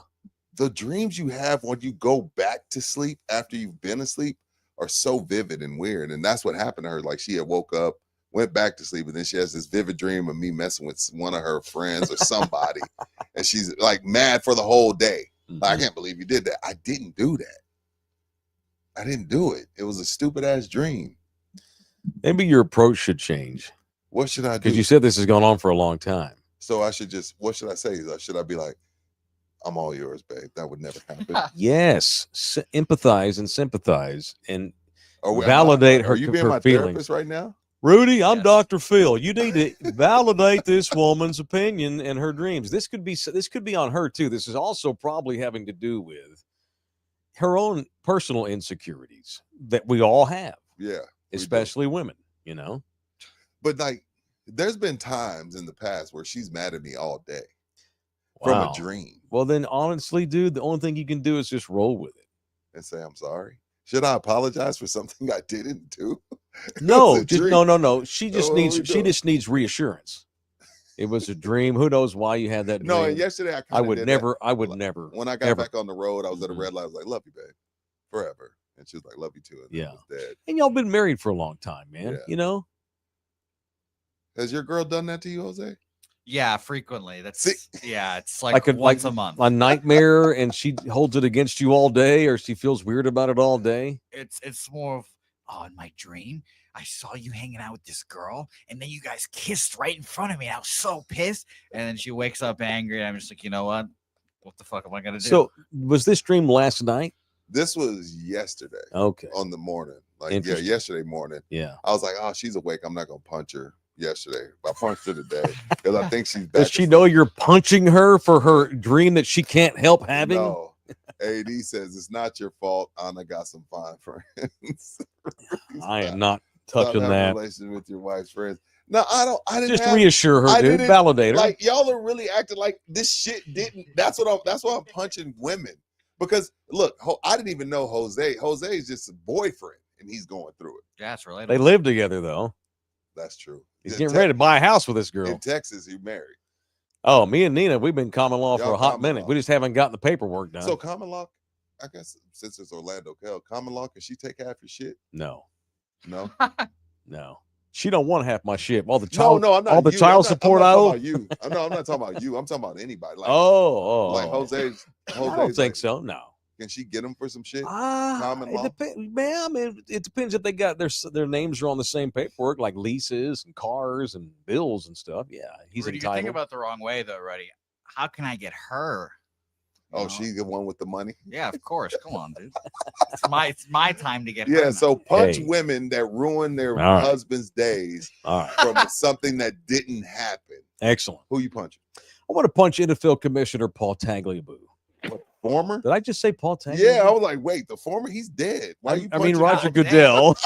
The dreams you have when you go back to sleep after you've been asleep are so vivid and weird. And that's what happened to her. Like she had woke up, went back to sleep, and then she has this vivid dream of me messing with one of her friends or somebody. And she's like mad for the whole day. Like, I can't believe you did that. I didn't do that. I didn't do it. It was a stupid ass dream. Maybe your approach should change What should I do? because you said this has gone on for a long time. So I should what should I say? Should I be like, I'm all yours, babe? That would never happen. Yes, empathize and sympathize and Or validate her Are you being my feelings. therapist right now? Rudy, I'm Yes. Dr. Phil. You need to validate this woman's opinion and her dreams. This could be on her too. This is also probably having to do with her own personal insecurities that we all have, Yeah. we do. especially women, you know? But like, there's been times in the past where she's mad at me all day from a Wow. dream Well, then honestly, dude, the only thing you can do is just roll with it. and say, I'm sorry. Should I apologize for something I didn't do? It No, was a just dream. no. She just What are needs we she doing? just needs reassurance. It was a dream. Who knows why you had that dream? No, and yesterday I kind of did that. I would never. When I got ever. back on the road, I was at a Mhm. red light. I was like, love you, babe. Forever. And she was like, love you too. And then Yeah. it was dead. And y'all been married for a long time, man. Yeah. You know? Has your girl done that to you, Jose? Yeah, frequently. That's See? yeah. It's like a- once a month. A nightmare, and she holds it against you all day, or she feels weird about it all day. It's more of, oh, in my dream, I saw you hanging out with this girl, and then you guys kissed right in front of me. And I was so pissed. And then she wakes up angry, and I'm just like, you know what? What the fuck am I gonna do? So was this dream last night? This was yesterday Okay. on the morning. Like, yeah, Interesting. yesterday morning. Yeah. I was like, oh, she's awake. I'm not going to punch her yesterday. I punched her today because I think she's back. Does she know you're punching her for her dream that she can't help having? No. AD says, it's not your fault. Anna got some fine friends. I am not Stop touching having a that. relation with your wife's friends. No, I didn't Just have, reassure her, I dude. didn't- Validate her. like, y'all are really acting like this shit didn't. That's why I'm punching women. Because look, I didn't even know Jose. Jose is just a boyfriend and he's going through it. Yeah, it's relatable. They live together though. That's true. He's In getting ready to buy a house with this In girl. Texas, he married. Oh, me and Nina, we've been common law for Y'all a hot common minute. law. We just haven't gotten the paperwork done. So common law, I guess since it's Orlando, common law, can she take half your shit? No, No. no. She don't want half my shit. All the No, child, no, I'm not. all the you. child I'm not support I talking owe. about you. I'm not talking about you. I'm talking about anybody. Like, Oh, like Jose's. I don't think like, so. No. Can she get him for some shit? It law? depends, man. I mean, it depends if they got their names are on the same paperwork, like leases and cars and bills and stuff. Yeah, he's Rudy, you entitled. think about the wrong way though, Rudy. How can I get her? Oh, You know? she's the one with the money. Yeah, of course. Come on, dude. It's my time to get her. Yeah. now. So punch Hey. women that ruin their All right. husband's days All right, from something that didn't happen. excellent. Who you punching? I want to punch NFL Commissioner Paul Tagliabue. Former? Did I just say Paul Tagliabue? Yeah, I was like, wait, the former, he's dead. Why you? I mean punching Roger him? Goodell.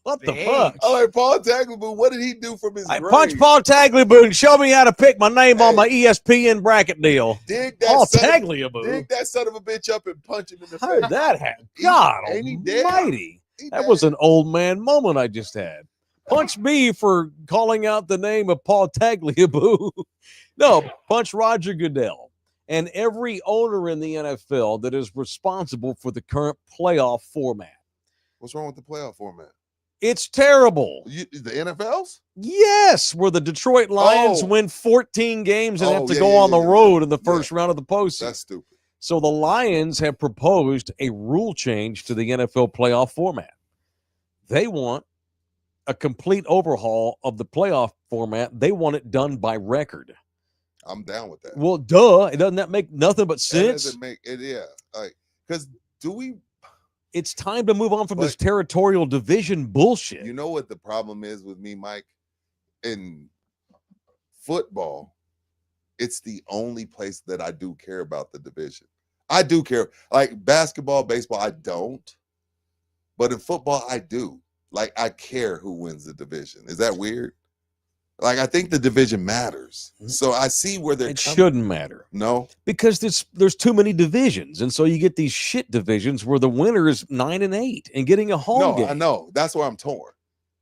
What the Big. fuck? I'm like, Paul Tagliabue, what did he do from his I grave? punch Paul Tagliabue and show me how to pick my name on my ESPN bracket deal. Dig that Paul son of- Tagliabue. Dig that son of a bitch up and punch him in the How face. did that happen? He- God ain't he dead? almighty. He That dead. was an old man moment I just had. Punch me for calling out the name of Paul Tagliabue. No, punch Roger Goodell and every owner in the NFL that is responsible for the current playoff format. What's wrong with the playoff format? It's terrible. The NFL's? Yes, where the Detroit Lions Oh. win 14 games and have Oh, to yeah, go yeah, on the yeah, road in the yeah. first round of the postseason. That's stupid. So the Lions have proposed a rule change to the NFL playoff format. They want a complete overhaul of the playoff format. They want it done by record. I'm down with that. Well, duh. Doesn't that make nothing but That sense? doesn't make it, yeah. Like, because do we, It's time to move on from this But- territorial division bullshit. you know what the problem is with me, Mike? In football, it's the only place that I do care about the division. I do care. Like basketball, baseball, I don't. But in football, I do. Like, I care who wins the division. Is that weird? Like, I think the division matters. So I see where they're It coming- shouldn't matter No. because there's too many divisions, and so you get these shit divisions where the winner is 9-8 and getting a home No, game. I know. That's where I'm torn.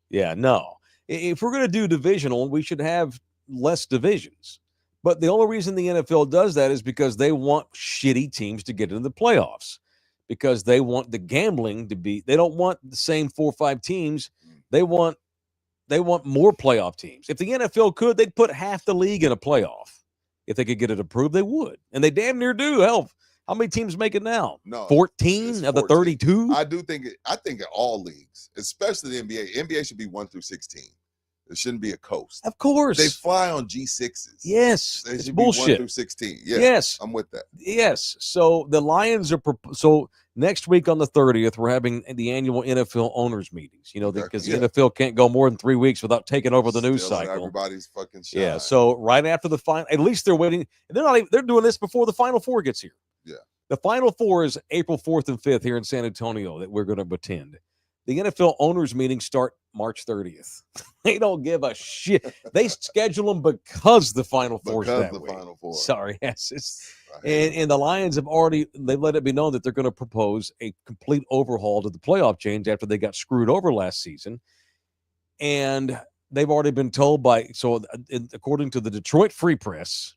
Yeah, no. If we're going to do divisional, we should have less divisions. But the only reason the NFL does that is because they want shitty teams to get into the playoffs, because they want the gambling to be. They don't want the same 4 or 5 teams. They want more playoff teams. If the NFL could, they'd put half the league in a playoff. If they could get it approved, they would, and they damn near do. Hell, how many teams make it now? No. 14 it's of the 14. 32. I do think I think in all leagues, especially the NBA. NBA should be 1 through 16. It shouldn't be a coast. Of course, They fly on G6s. yes, They it's should be 1 bullshit. through 16. Yeah, Yes, I'm with that. yes. So the Lions are so next week on the 30th, we're having the annual NFL owners meetings. You know, Okay, because yeah. the NFL can't go more than 3 weeks without taking over the news Stealing cycle. Everybody's fucking shine. Yeah. So right after the final, at least they're waiting. They're not even. They're doing this before the Final Four gets here. Yeah. The Final Four is April 4th and 5th here in San Antonio that we're going to attend. The NFL owners meetings start March 30th. They don't give a shit. They schedule them because the Final Four is that way. Final Four. Sorry, yes. And the Lions have already, they've let it be known that they're going to propose a complete overhaul to the playoff change after they got screwed over last season. And they've already been told according to the Detroit Free Press,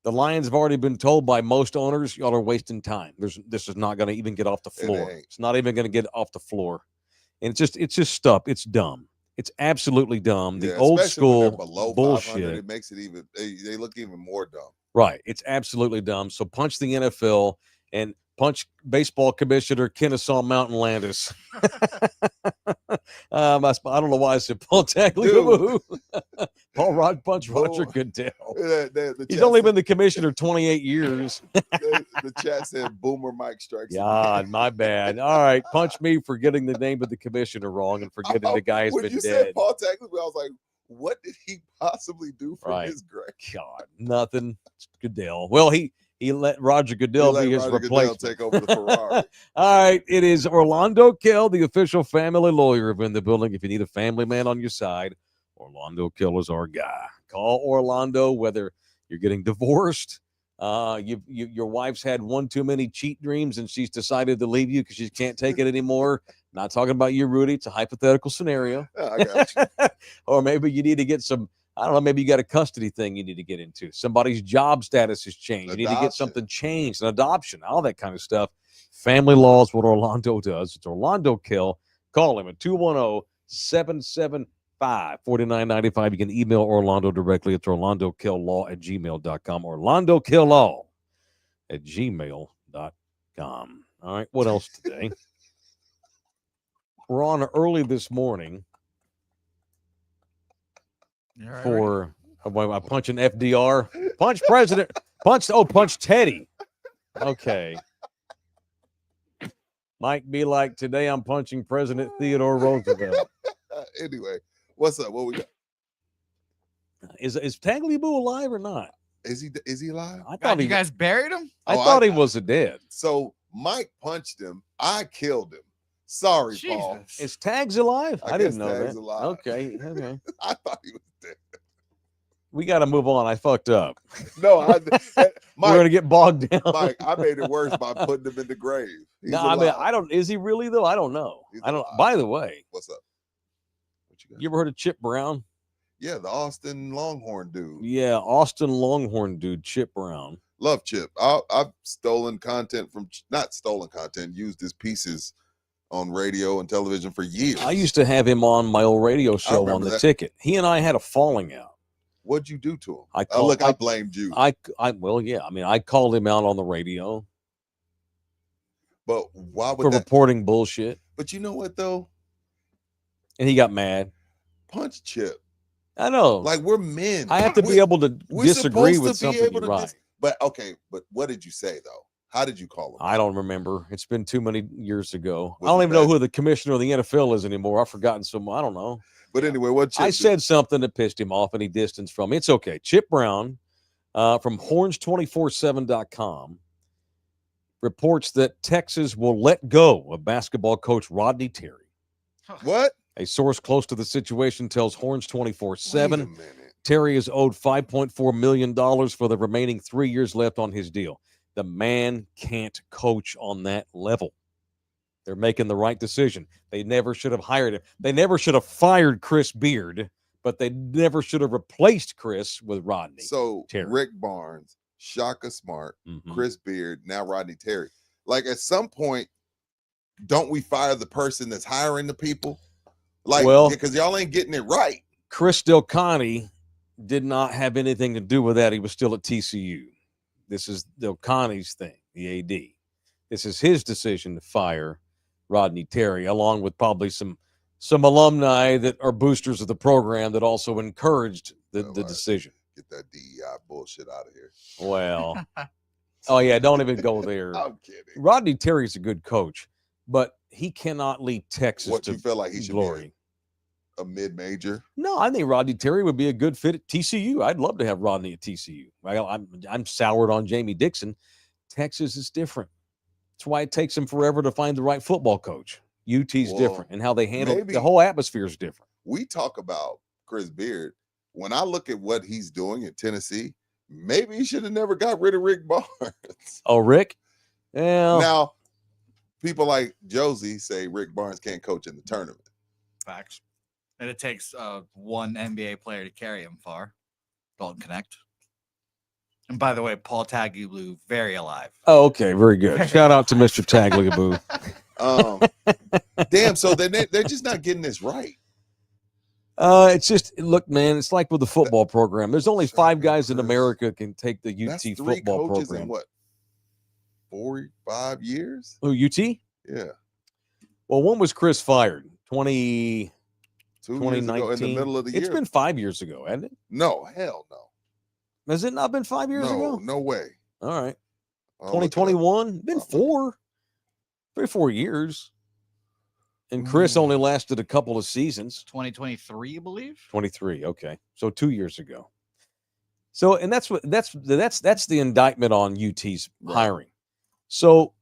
the Lions have already been told by most owners, y'all are wasting time. This is not going to even get off the floor. It's not even going to get off the floor. And it's just stuff. It's dumb. It's absolutely dumb. The old school below bullshit. It makes it even, they look even more dumb. Right. It's absolutely dumb. So punch the NFL and punch baseball commissioner Kennesaw Mountain Landis. I don't know why I said Paul Tagliabue. Punch Roger Goodell. He's only been the commissioner 28 years. The chat said Boomer Mike strikes. God, my bad. All right, punch me for getting the name of the commissioner wrong and forgetting the guy has been when you dead. said Paul Tagliabue, I was like, what did he possibly do for his grade? God, nothing. It's Goodell. Well, he let Roger Goodell be his replacement. Take over the Ferrari. All right, it is Orlando Kell, the official family lawyer in the building. If you need a family man on your side, Orlando Kell is our guy. Call Orlando, whether you're getting divorced, your wife's had one too many cheat dreams and she's decided to leave you because she can't take it anymore. Not talking about you, Rudy. It's a hypothetical scenario. I got you. Or maybe you need to get some, I don't know, maybe you got a custody thing you need to get into. Somebody's job status has changed. You need to get something changed, an adoption, all that kind of stuff. Family law is what Orlando does. It's Orlando Kell. Call him at 210-775-4995. You can email Orlando directly. It's orlandokilllaw@gmail.com. orlandokilllaw@gmail.com. All right, what else today? We're on early this morning for punching FDR. Punch President. Punch Teddy. Okay. Might be like today I'm punching President Theodore Roosevelt. Anyway, what's up? What we got? Is Tagliabue alive or not? Is he alive? I thought you guys buried him? I thought he was dead. So Mike punched him. I killed him. Sorry, Jesus. Paul. Is Tags alive? I didn't know Tags that. alive. Okay. I thought he was dead. We got to move on. I fucked up. No, Mike, we're gonna get bogged down. Mike, I made it worse by putting him in the grave. No, I mean, I don't. Is he really though? I don't know. He's I don't. alive. By the way, What's up? What you got? You ever heard of Chip Brown? Yeah, the Austin Longhorn dude. Yeah, Austin Longhorn dude, Chip Brown. Love Chip. I've stolen content from, not stolen content, used his pieces on radio and television for years. I used to have him on my old radio show on the ticket. He and I had a falling out. What'd you do to him? I blamed you. Well, yeah. I mean, I called him out on the radio. But why would for reporting bullshit? But you know what though? And he got mad. Punch Chip. I know. Like, we're men. I have to be able to disagree with something. You're right. But okay, but what did you say though? How did you call him? I don't remember. It's been too many years ago. I don't even know who the commissioner of the NFL is anymore. I've forgotten some. I don't know. But anyway, what Chip did? Said something that pissed him off, and he distanced from me. It's okay. Chip Brown from Horns247.com reports that Texas will let go of basketball coach Rodney Terry. What? A source close to the situation tells Horns 24/7 Terry is owed $5.4 million for the remaining 3 years left on his deal. The man can't coach on that level. They're making the right decision. They never should have hired him. They never should have fired Chris Beard, but they never should have replaced Chris with Rodney. So Terry. Rick Barnes, Shaka Smart, Chris Beard, now Rodney Terry. Like, at some point, don't we fire the person that's hiring the people? Like, because y'all ain't getting it right. Chris Del Conte did not have anything to do with that. He was still at TCU. This is Del Conte's thing, the AD. This is his decision to fire Rodney Terry, along with probably some alumni that are boosters of the program that also encouraged the decision. Get that DEI bullshit out of here. Well, oh yeah, don't even go there. I'm kidding. Rodney Terry's a good coach, but he cannot lead Texas What, to you feel like he should glory. Be a mid-major? No, I think Rodney Terry would be a good fit at TCU. I'd love to have Rodney at TCU. I'm soured on Jamie Dixon. Texas is different. That's why it takes them forever to find the right football coach. UT's Well, different, and how they handle maybe- the whole atmosphere is different. We talk about Chris Beard. When I look at what he's doing at Tennessee, maybe he should have never got rid of Rick Barnes. Oh, Rick? Yeah. Now, people like Josie say Rick Barnes can't coach in the tournament. Facts. And it takes one NBA player to carry him far. Dalton Connect. And by the way, Paul Tagliabue, very alive. Oh, okay, very good. Shout out to Mr. Tagliabue. Damn, so they're just not getting this right. It's just, look, man, it's like with the football program. There's only 5 guys in Chris. America can take the UT That's 3 football coaches program. in what, 4 5 years? Oh, UT? Yeah. Well, one was Chris fired, 2 years ago in the 2019. middle of the year. It's been 5 years ago, hasn't it? No, hell no. Has it not been 5 years ago? No way. All right. I'll look it up. 2021? Been I'll look 4. 3 or 4 years. And Chris only lasted a couple of seasons. 2023, I believe. 23. Okay. So 2 years ago. So, and that's the indictment on UT's Right. hiring. So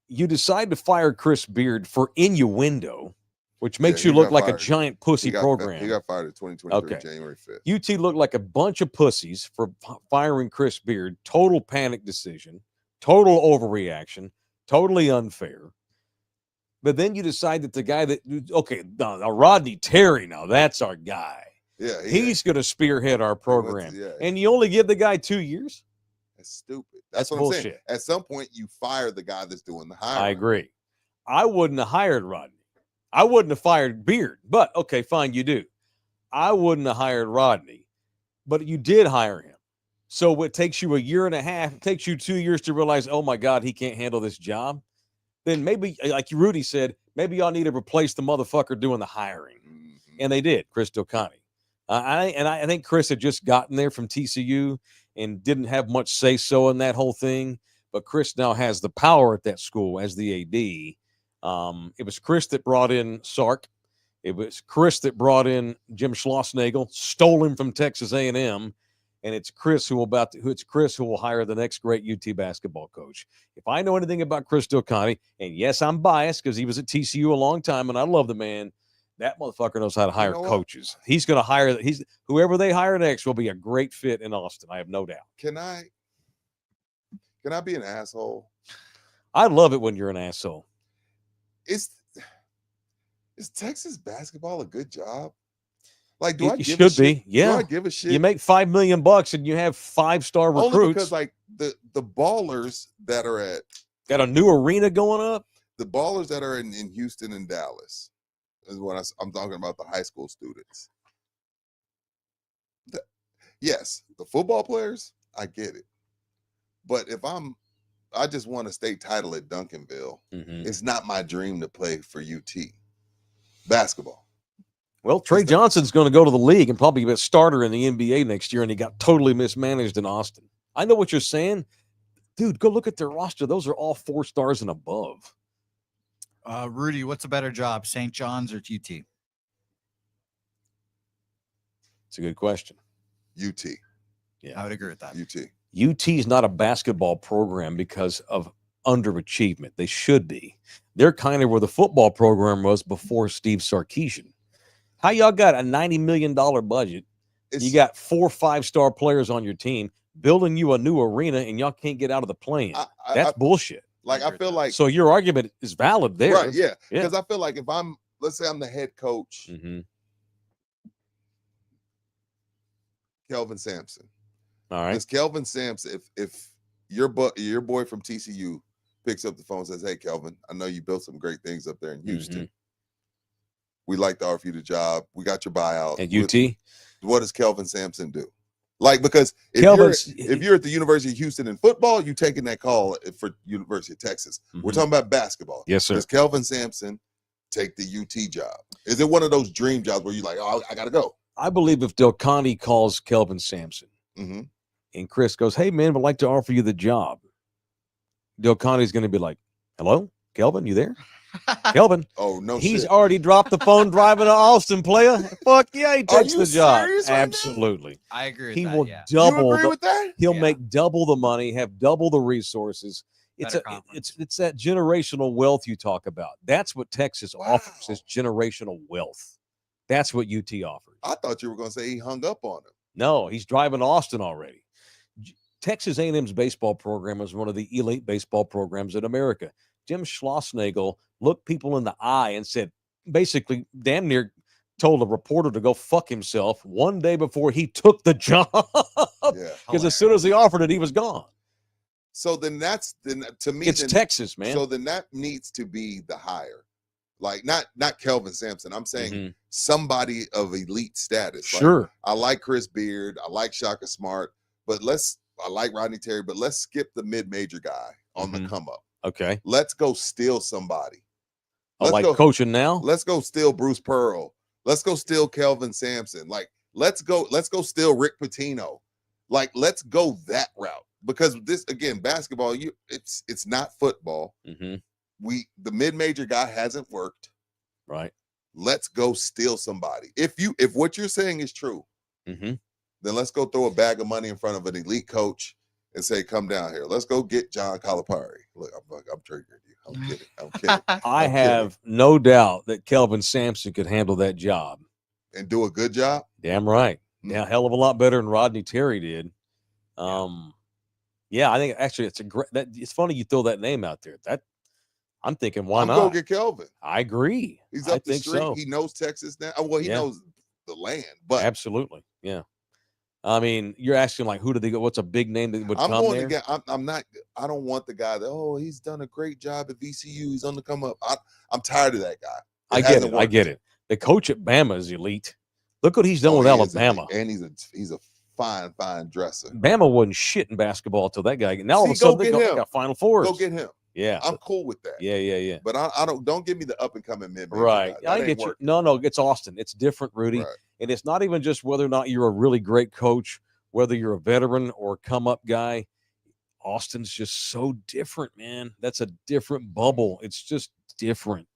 you decide to fire Chris Beard for innuendo, which makes he you look got like a fired. giant pussy He got program. He got fired in 2023, Okay. January 5th. UT looked like a bunch of pussies for firing Chris Beard. Total panic decision, total overreaction, totally unfair. But then you decide that the guy that, okay, now Rodney Terry, now that's our guy. Yeah, He's going to spearhead our program. yeah. And you only give the guy 2 years? That's stupid. That's That's what I'm saying. bullshit. At some point, you fire the guy that's doing the hiring. I agree. I wouldn't have hired Rodney. I wouldn't have fired Beard. But, okay, fine, you do. I wouldn't have hired Rodney. But you did hire him. So it takes you a year and a half. It takes you 2 years to realize, oh, my God, he can't handle this job. Then maybe, like Rudy said, maybe y'all need to replace the motherfucker doing the hiring. Mhm. And they did, Chris Delcani. I think Chris had just gotten there from TCU and didn't have much say-so in that whole thing. But Chris now has the power at that school as the AD. It was Chris that brought in Sark. It was Chris that brought in Jim Schlossnagel, stole him from Texas A&M. And it's Chris who will hire the next great UT basketball coach. If I know anything about Chris Delcani, and yes, I'm biased because he was at TCU a long time, and I love the man. That motherfucker knows how to hire know what? coaches. He's going to hire. Whoever they hire next will be a great fit in Austin. I have no doubt. Can I be an asshole? I love it when you're an asshole. Is Texas basketball a good job? Like, do I It give a should be. shit? Yeah. Do I give a shit? You make $5 million and you have 5-star Only recruits. because like the ballers that are at Got a new arena going up. the ballers that are in Houston and Dallas is what I'm talking about, the high school students. Yes, the football players, I get it. But if I just won a state title at Duncanville, it's not my dream to play for UT basketball. Well, Trey Johnson's going to go to the league and probably be a starter in the NBA next year, and he got totally mismanaged in Austin. I know what you're saying. Dude, go look at their roster. Those are all 4 stars and above. Rudy, what's a better job, St. John's or UT? It's a good question. UT. I would agree with that. UT. UT is not a basketball program because of underachievement. They should be. They're kind of where the football program was before Steve Sarkisian. How y'all got a $90 million budget? You got 4 5-star players on your team building you a new arena, and y'all can't get out of the plan. That's bullshit. Like, I feel like So your argument is valid there. right, yeah. Because I feel like if let's say I'm the head coach, Mm-hmm. Kelvin Sampson. All right. Because Kelvin Sampson, if your boy from TCU picks up the phone and says, "Hey, Kelvin, I know you built some great things up there in Houston. We'd like to offer you the job. We got your buyout." At UT? What does Kelvin Sampson do? Like, because if you're at the University of Houston in football, you're taking that call for University of Texas. We're talking about basketball. Yes, sir. Does Kelvin Sampson take the UT job? Is it one of those dream jobs where you're like, "Oh, I got to go"? I believe if Delcani calls Kelvin Sampson Mm-hmm. and Chris goes, "Hey, man, would like to offer you the job," Delcani's going to be like, "Hello, Kelvin, you there?" Kelvin, Oh no, he's shit. already dropped the phone driving to Austin, player. Fuck yeah, he Are takes you the job. serious right now? Absolutely. I agree with He that. will Yeah. You double agree the, with that? he'll Yeah. make double the money, have double the resources. It's Better a conference. it's that generational wealth you talk about. That's what Texas offers, Wow. is generational wealth. That's what UT offers. I thought you were going to say he hung up on him. No, he's driving to Austin already. Texas A&M's baseball program is one of the elite baseball programs in America. Jim Schlossnagle looked people in the eye and said, basically, damn near told a reporter to go fuck himself one day before he took the job. Yeah. Because as soon as he offered it, he was gone. So then to me, It's then, Texas, man. So then that needs to be the hire. Like not Kelvin Sampson. I'm saying Mhm. somebody of elite status. Like, Sure. I like Chris Beard. I like Shaka Smart. But I like Rodney Terry. But let's skip the mid-major guy on the Mhm. come up. Okay. Let's go steal somebody. I Let's like go. coaching now. Let's go steal Bruce Pearl. Let's go steal Kelvin Sampson. Like, let's go steal Rick Pitino. Like, let's go that route. Because this, again, basketball, it's not football. Mm-hmm. The mid-major guy hasn't worked. Right. Let's go steal somebody. If what you're saying is true, Mm-hmm. then let's go throw a bag of money in front of an elite coach and say, come down here. Let's go get John Calipari. Look, I'm triggering you. I'm kidding. I'm kidding. I I'm have no doubt that Kelvin Sampson could handle that job. And do a good job. Damn right. Mm. Yeah, hell of a lot better than Rodney Terry did. Yeah, I think actually it's it's funny you throw that name out there. That I'm thinking, why not? Go get Kelvin. I agree. He's I up the think street. so. He knows Texas now. Well, he knows the land, but Absolutely. Yeah. I mean, you're asking like, who do they go? What's a big name that would I'm come going there? to get. I'm not. I don't want the guy that. He's done a great job at VCU. He's on the come up. I'm tired of that guy. I get it. I get it. The coach at Bama is elite. Look what he's done with Alabama. And he's a fine dresser. Bama wasn't shit in basketball until that guy. Now all of a sudden they got Final Fours. Go get him. Yeah, I'm cool with that. Yeah. But I don't give me the up and coming mid. Right. I get you. No, it's Austin. It's different, Rudy. Right. And it's not even just whether or not you're a really great coach, whether you're a veteran or a come up guy. Austin's just so different, man. That's a different bubble. It's just different.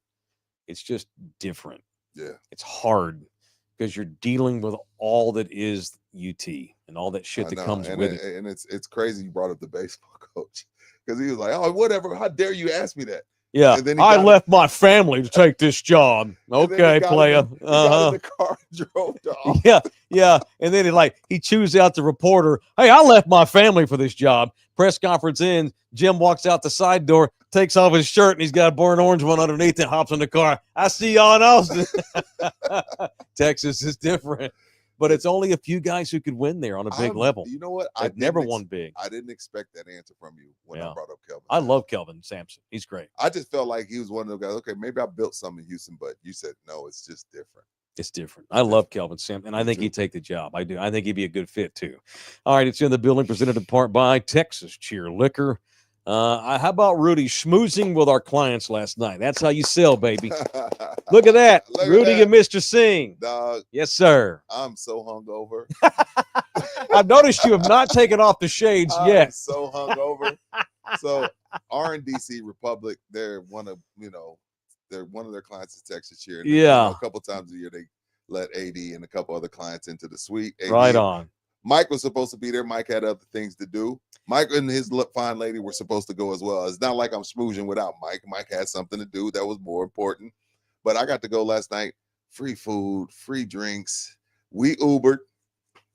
Yeah. It's hard because you're dealing with all that is UT and all that shit that comes with it. And it's crazy you brought up the baseball coach because he was like, oh, whatever. How dare you ask me that? Yeah, I left my family to take this job. Okay, player. He got in the car and drove to Austin. Yeah. And then he chews out the reporter. Hey, I left my family for this job. Press conference ends. Jim walks out the side door, takes off his shirt, and he's got a burnt orange one underneath and hops in the car. I see y'all in Austin. Texas is different. But it's only a few guys who could win there on a big level. You know what? I've never won big. I didn't expect that answer from you when I brought up Kelvin. I love Kelvin Sampson. He's great. I just felt like he was one of those guys. Okay, maybe I built something in Houston, but you said no, it's just different. It's different. I love Kelvin Sampson, and I think he'd take the job. I do. I think he'd be a good fit too. All right, it's in the building, presented in part by Texas Cheer Liquor. How about Rudy schmoozing with our clients last night? That's how you sell, baby. Look at that. Rudy and Mr. Singh. Dog. Yes, sir. I'm so hungover. I've noticed you have not taken off the shades yet. I'm so hungover. So RNDC Republic, they're one of their clients is Texas Cheer. Yeah. A couple times a year they let AD and a couple other clients into the suite. AD, right on. Mike was supposed to be there. Mike had other things to do. Mike and his fine lady were supposed to go as well. It's not like I'm schmoozing without Mike. Mike had something to do that was more important. But I got to go last night. Free food, free drinks. We Ubered,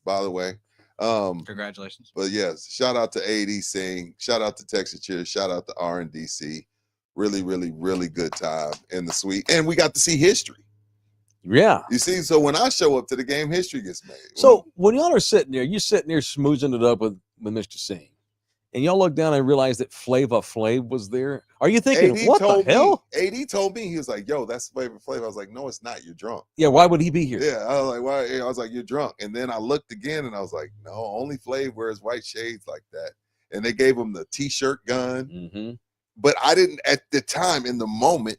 by the way. Congratulations. But yes, shout out to AD Singh. Shout out to Texas Cheer. Shout out to RNDC. Really, really, really good time in the suite. And we got to see history. Yeah. You see, so when I show up to the game, history gets made. So when y'all are sitting there, you're sitting there schmoozing it up with Mr. Singh, and y'all look down and realize that Flava Flav was there. Are you thinking, what the hell? AD told me, he was like, yo, that's Flava Flav. I was like, no, it's not. You're drunk. Yeah, why would he be here? Yeah, I was like, why? I was like, you're drunk. And then I looked again and I was like, no, only Flav wears white shades like that. And they gave him the t-shirt gun. Mm-hmm. But I didn't, at the time, in the moment,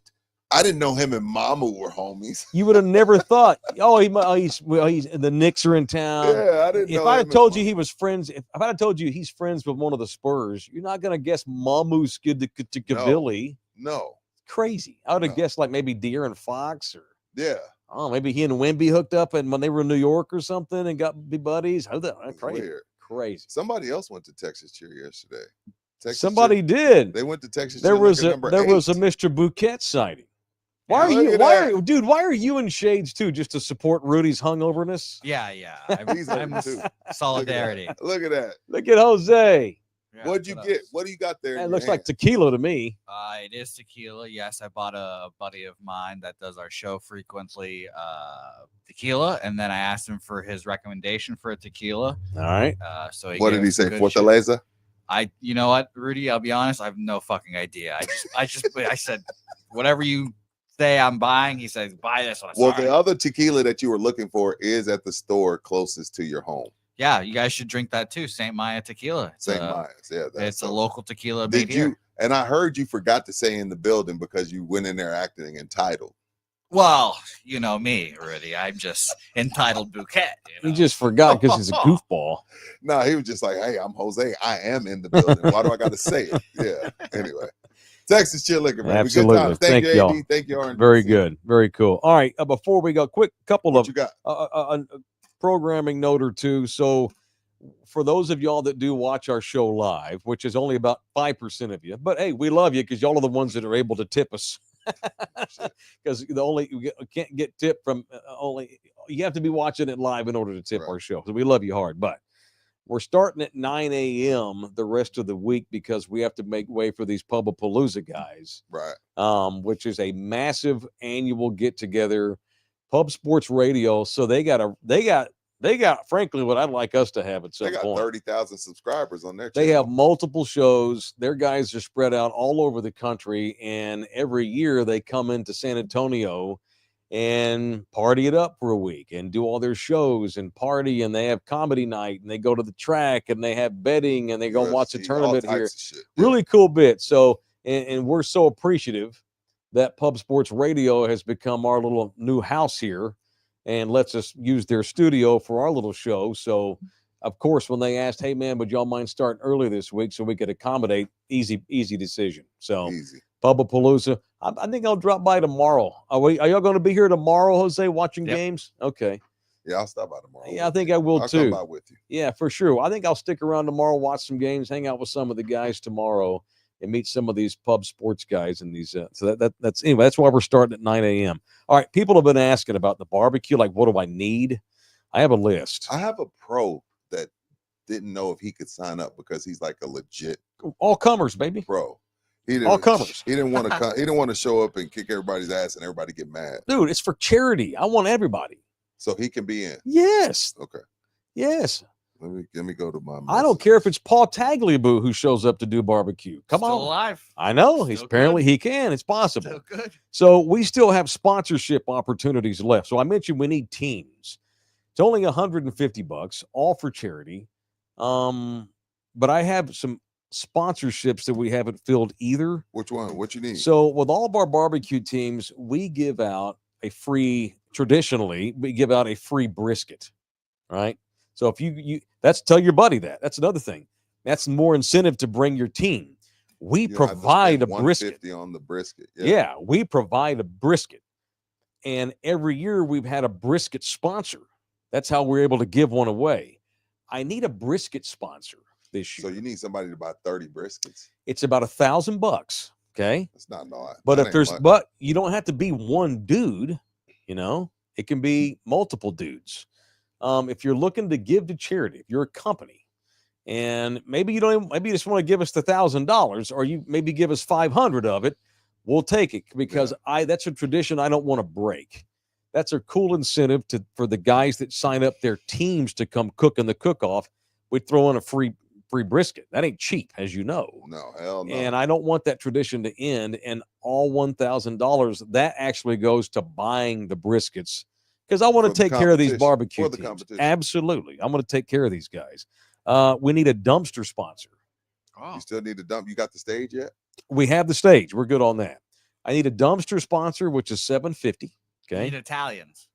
I didn't know him and Mamu were homies. You would have never thought, he's the Knicks are in town. Yeah, I didn't know. If I had told you he was friends, if I had told you he's friends with one of the Spurs, you're not going to guess Mamu Skidikavilli. No. crazy. I would have No. guessed like maybe De'Aaron Fox or Yeah. oh, maybe he and Wemby hooked up and when they were in New York or something and got be buddies. How that It's crazy. weird. Crazy. Somebody else went to Texas Cheer yesterday. Texas Somebody Cheer, did. they went to Texas There Cheer was liquor a number there 8. was a Mr. Bouquet sighting. Why are Look you at why that. are dude, why are you in shades too? Just to support Rudy's hungoverness? Yeah, yeah. He's in I'm too. solidarity. Look at that. Look at Jose. Yeah, What'd you what get? else? What do you got there? That in looks your like hand? tequila to me. It is tequila. Yes, I bought a buddy of mine that does our show frequently tequila, and then I asked him for his recommendation for a tequila. All right. So What did gave he us some say? good shit. Fortaleza? You know what, Rudy? I'll be honest. I have no fucking idea. I said, whatever you say, I'm buying. He says, buy this one. Well, the other tequila that you were looking for is at the store closest to your home. Yeah, you guys should drink that too. St. Maya tequila. St. Maya's. Yeah. It's a local tequila made Did you? here. And I heard you forgot to say in the building because you went in there acting entitled. Well, you know me, Rudy. I'm just entitled bouquet. He just forgot because he's a goofball. No, he was just like, hey, I'm Jose. I am in the building. Why do I got to say it? Yeah. Anyway. Texas Chill Liquor, man. Absolutely. Good times. Thank you, y'all. AD. Thank you, R&D. Very good. Very cool. All right. Before we go, quick couple What of you got? a programming note or two. So, for those of y'all that do watch our show live, which is only about 5% of you, but hey, we love you because y'all are the ones that are able to tip us. Because you can't get tipped from only you have to be watching it live in order to tip our show. So we love you hard, but we're starting at 9 a.m. the rest of the week because we have to make way for these Pubapalooza guys, right? Which is a massive annual get together, Pub Sports Radio. So they got frankly what I'd like us to have at some They got point. 30,000 subscribers on their channel. They have multiple shows. Their guys are spread out all over the country, and every year they come into San Antonio and party it up for a week and do all their shows and party, and they have comedy night, and they go to the track, and they have betting, and they go watch a tournament here. Really cool bit. So, and we're so appreciative that Pub Sports Radio has become our little new house here and lets us use their studio for our little show. So, of course, when they asked, hey, man, would y'all mind starting early this week so we could accommodate? Easy decision. So, Pubapalooza. I think I'll drop by tomorrow. Are y'all going to be here tomorrow, Jose, watching games? Okay. Yeah, I'll stop by tomorrow. Yeah, I think I will too. I'll come by with you. Yeah, for sure. I think I'll stick around tomorrow, watch some games, hang out with some of the guys tomorrow, and meet some of these Pub Sports guys and these. So that's anyway. That's why we're starting at 9 a.m. All right, people have been asking about the barbecue. Like, what do I need? I have a list. I have a pro that didn't know if he could sign up because he's like a legit all comers, baby. Pro. All comers. He didn't want to come. He didn't want to show up and kick everybody's ass and everybody get mad. Dude, it's for charity. I want everybody. So he can be in. Yes. Okay. Yes. Let me go to my. I don't care if it's Paul Tagliabue who shows up to do barbecue. Come Still on. alive. I know. He's apparently he can. It's possible. Still good. So we still have sponsorship opportunities left. So I mentioned we need teams. It's only $150, all for charity. But I have some sponsorships that we haven't filled either. Which one? What you need? So with all of our barbecue teams, we give out traditionally we give out a free brisket, right? So if you tell your buddy that's another thing. That's more incentive to bring your team. We provide a brisket. On the brisket. Yeah, we provide a brisket. And every year we've had a brisket sponsor. That's how we're able to give one away. I need a brisket sponsor this year. So you need somebody to buy 30 briskets. It's about $1,000. Okay. It's not no. But but you don't have to be one dude, it can be multiple dudes. If you're looking to give to charity, if you're a company and maybe you just want to give us the $1,000 or you maybe give us 500 of it, we'll take it because that's a tradition I don't want to break. That's a cool incentive for the guys that sign up their teams to come cook in the cook-off. We throw in a free brisket. That ain't cheap, as you know. No, hell no. And I don't want that tradition to end. And all $1,000 that actually goes to buying the briskets because I want to take care of these barbecue teams. Absolutely, I'm going to take care of these guys. We need a dumpster sponsor. Oh. You still need a dump. You got the stage yet? We have the stage. We're good on that. I need a dumpster sponsor, which is $750. Okay. You need Italians.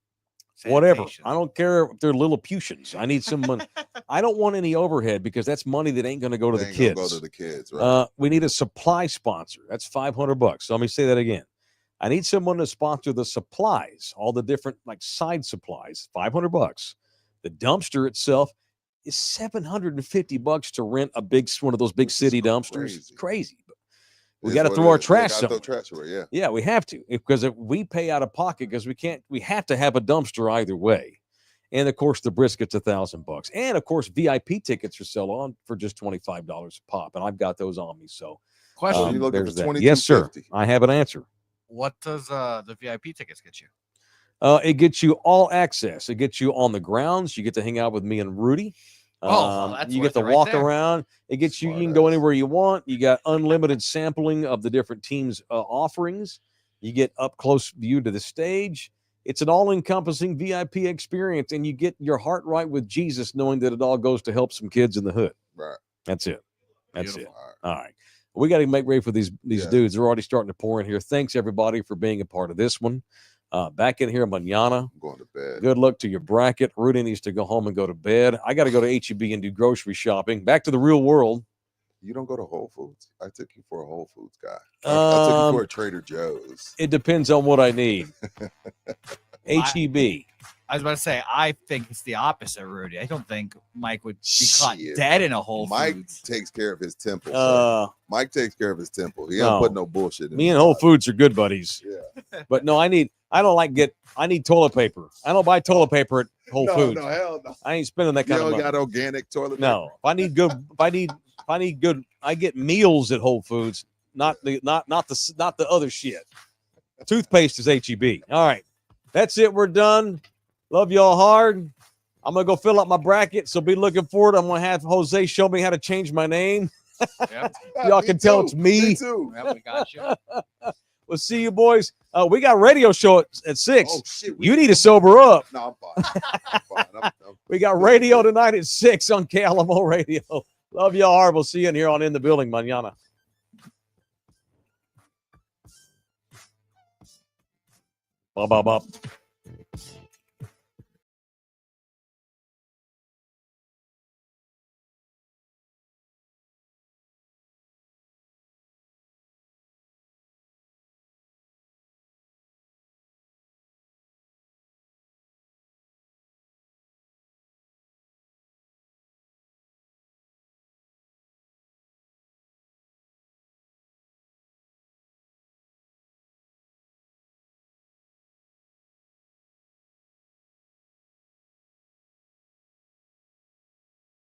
whatever. Sanitation. I don't care if they're Lilliputians. I need some money. I don't want any overhead because that's money that ain't going to go to They the ain't gonna kids. go to the kids, right? We need a supply sponsor. That's $500. So let me say that again. I need someone to sponsor the supplies, all the different like side supplies, $500. The dumpster itself is $750 to rent a big one of those big Which is city dumpsters. It's crazy. crazy. We Is got to what throw it our is. Yeah, trash gotta throw somewhere. trash away, yeah. Yeah, we have to because if we pay out of pocket because we have to have a dumpster either way. And of course, the brisket's $1,000. And of course, VIP tickets are sell on for just $25 a pop. And I've got those on me. So Question: So you looking for there's that. Yes, sir. $22.50? I have an answer. What does the VIP tickets get you? It gets you all access. It gets you on the grounds. You get to hang out with me and Rudy. Well, that's you get worth to it right walk there. around. It gets you. Smart You can go ass. anywhere you want. You got unlimited sampling of the different teams' offerings. You get up close view to the stage. It's an all-encompassing VIP experience, and you get your heart right with Jesus, knowing that it all goes to help some kids in the hood. Right. That's it. That's Beautiful. it. All right. We got to make way for these Yeah. dudes. They're already starting to pour in here. Thanks, everybody, for being a part of this one. Back in here, mañana. I'm going to bed. Good luck to your bracket. Rudy needs to go home and go to bed. I got to go to H-E-B and do grocery shopping. Back to the real world. You don't go to Whole Foods? I took you for a Whole Foods guy. I took you for a Trader Joe's. It depends on what I need. H-E-B. I was about to say, I think it's the opposite, Rudy. I don't think Mike would be caught Shit. dead in a Whole Mike Foods. takes care of his temple. Sir. Mike takes care of his temple. He don't no. put no bullshit in Me his and Whole body. Foods are good buddies. Yeah. But no, I need toilet paper. I don't buy toilet paper at Whole No, Foods. no, hell no. I ain't spending that You kind of don't money. got organic toilet No, if I need good, I get meals at Whole Foods, not the other shit. Toothpaste is H-E-B. All right, that's it. We're done. Love y'all hard. I'm gonna go fill out my bracket, so be looking forward. I'm gonna have Jose show me how to change my name. Yep. Y'all Me can tell too. it's me. Me too. Yep, we got you. We'll see you boys. We got radio show at 6. Oh shit. You need to sober up. No, I'm fine. I'm fine. I'm We got radio tonight at 6 on KLMO Radio. Love y'all hard. We'll see you in here on In the Building mañana. Bop, bop, bop.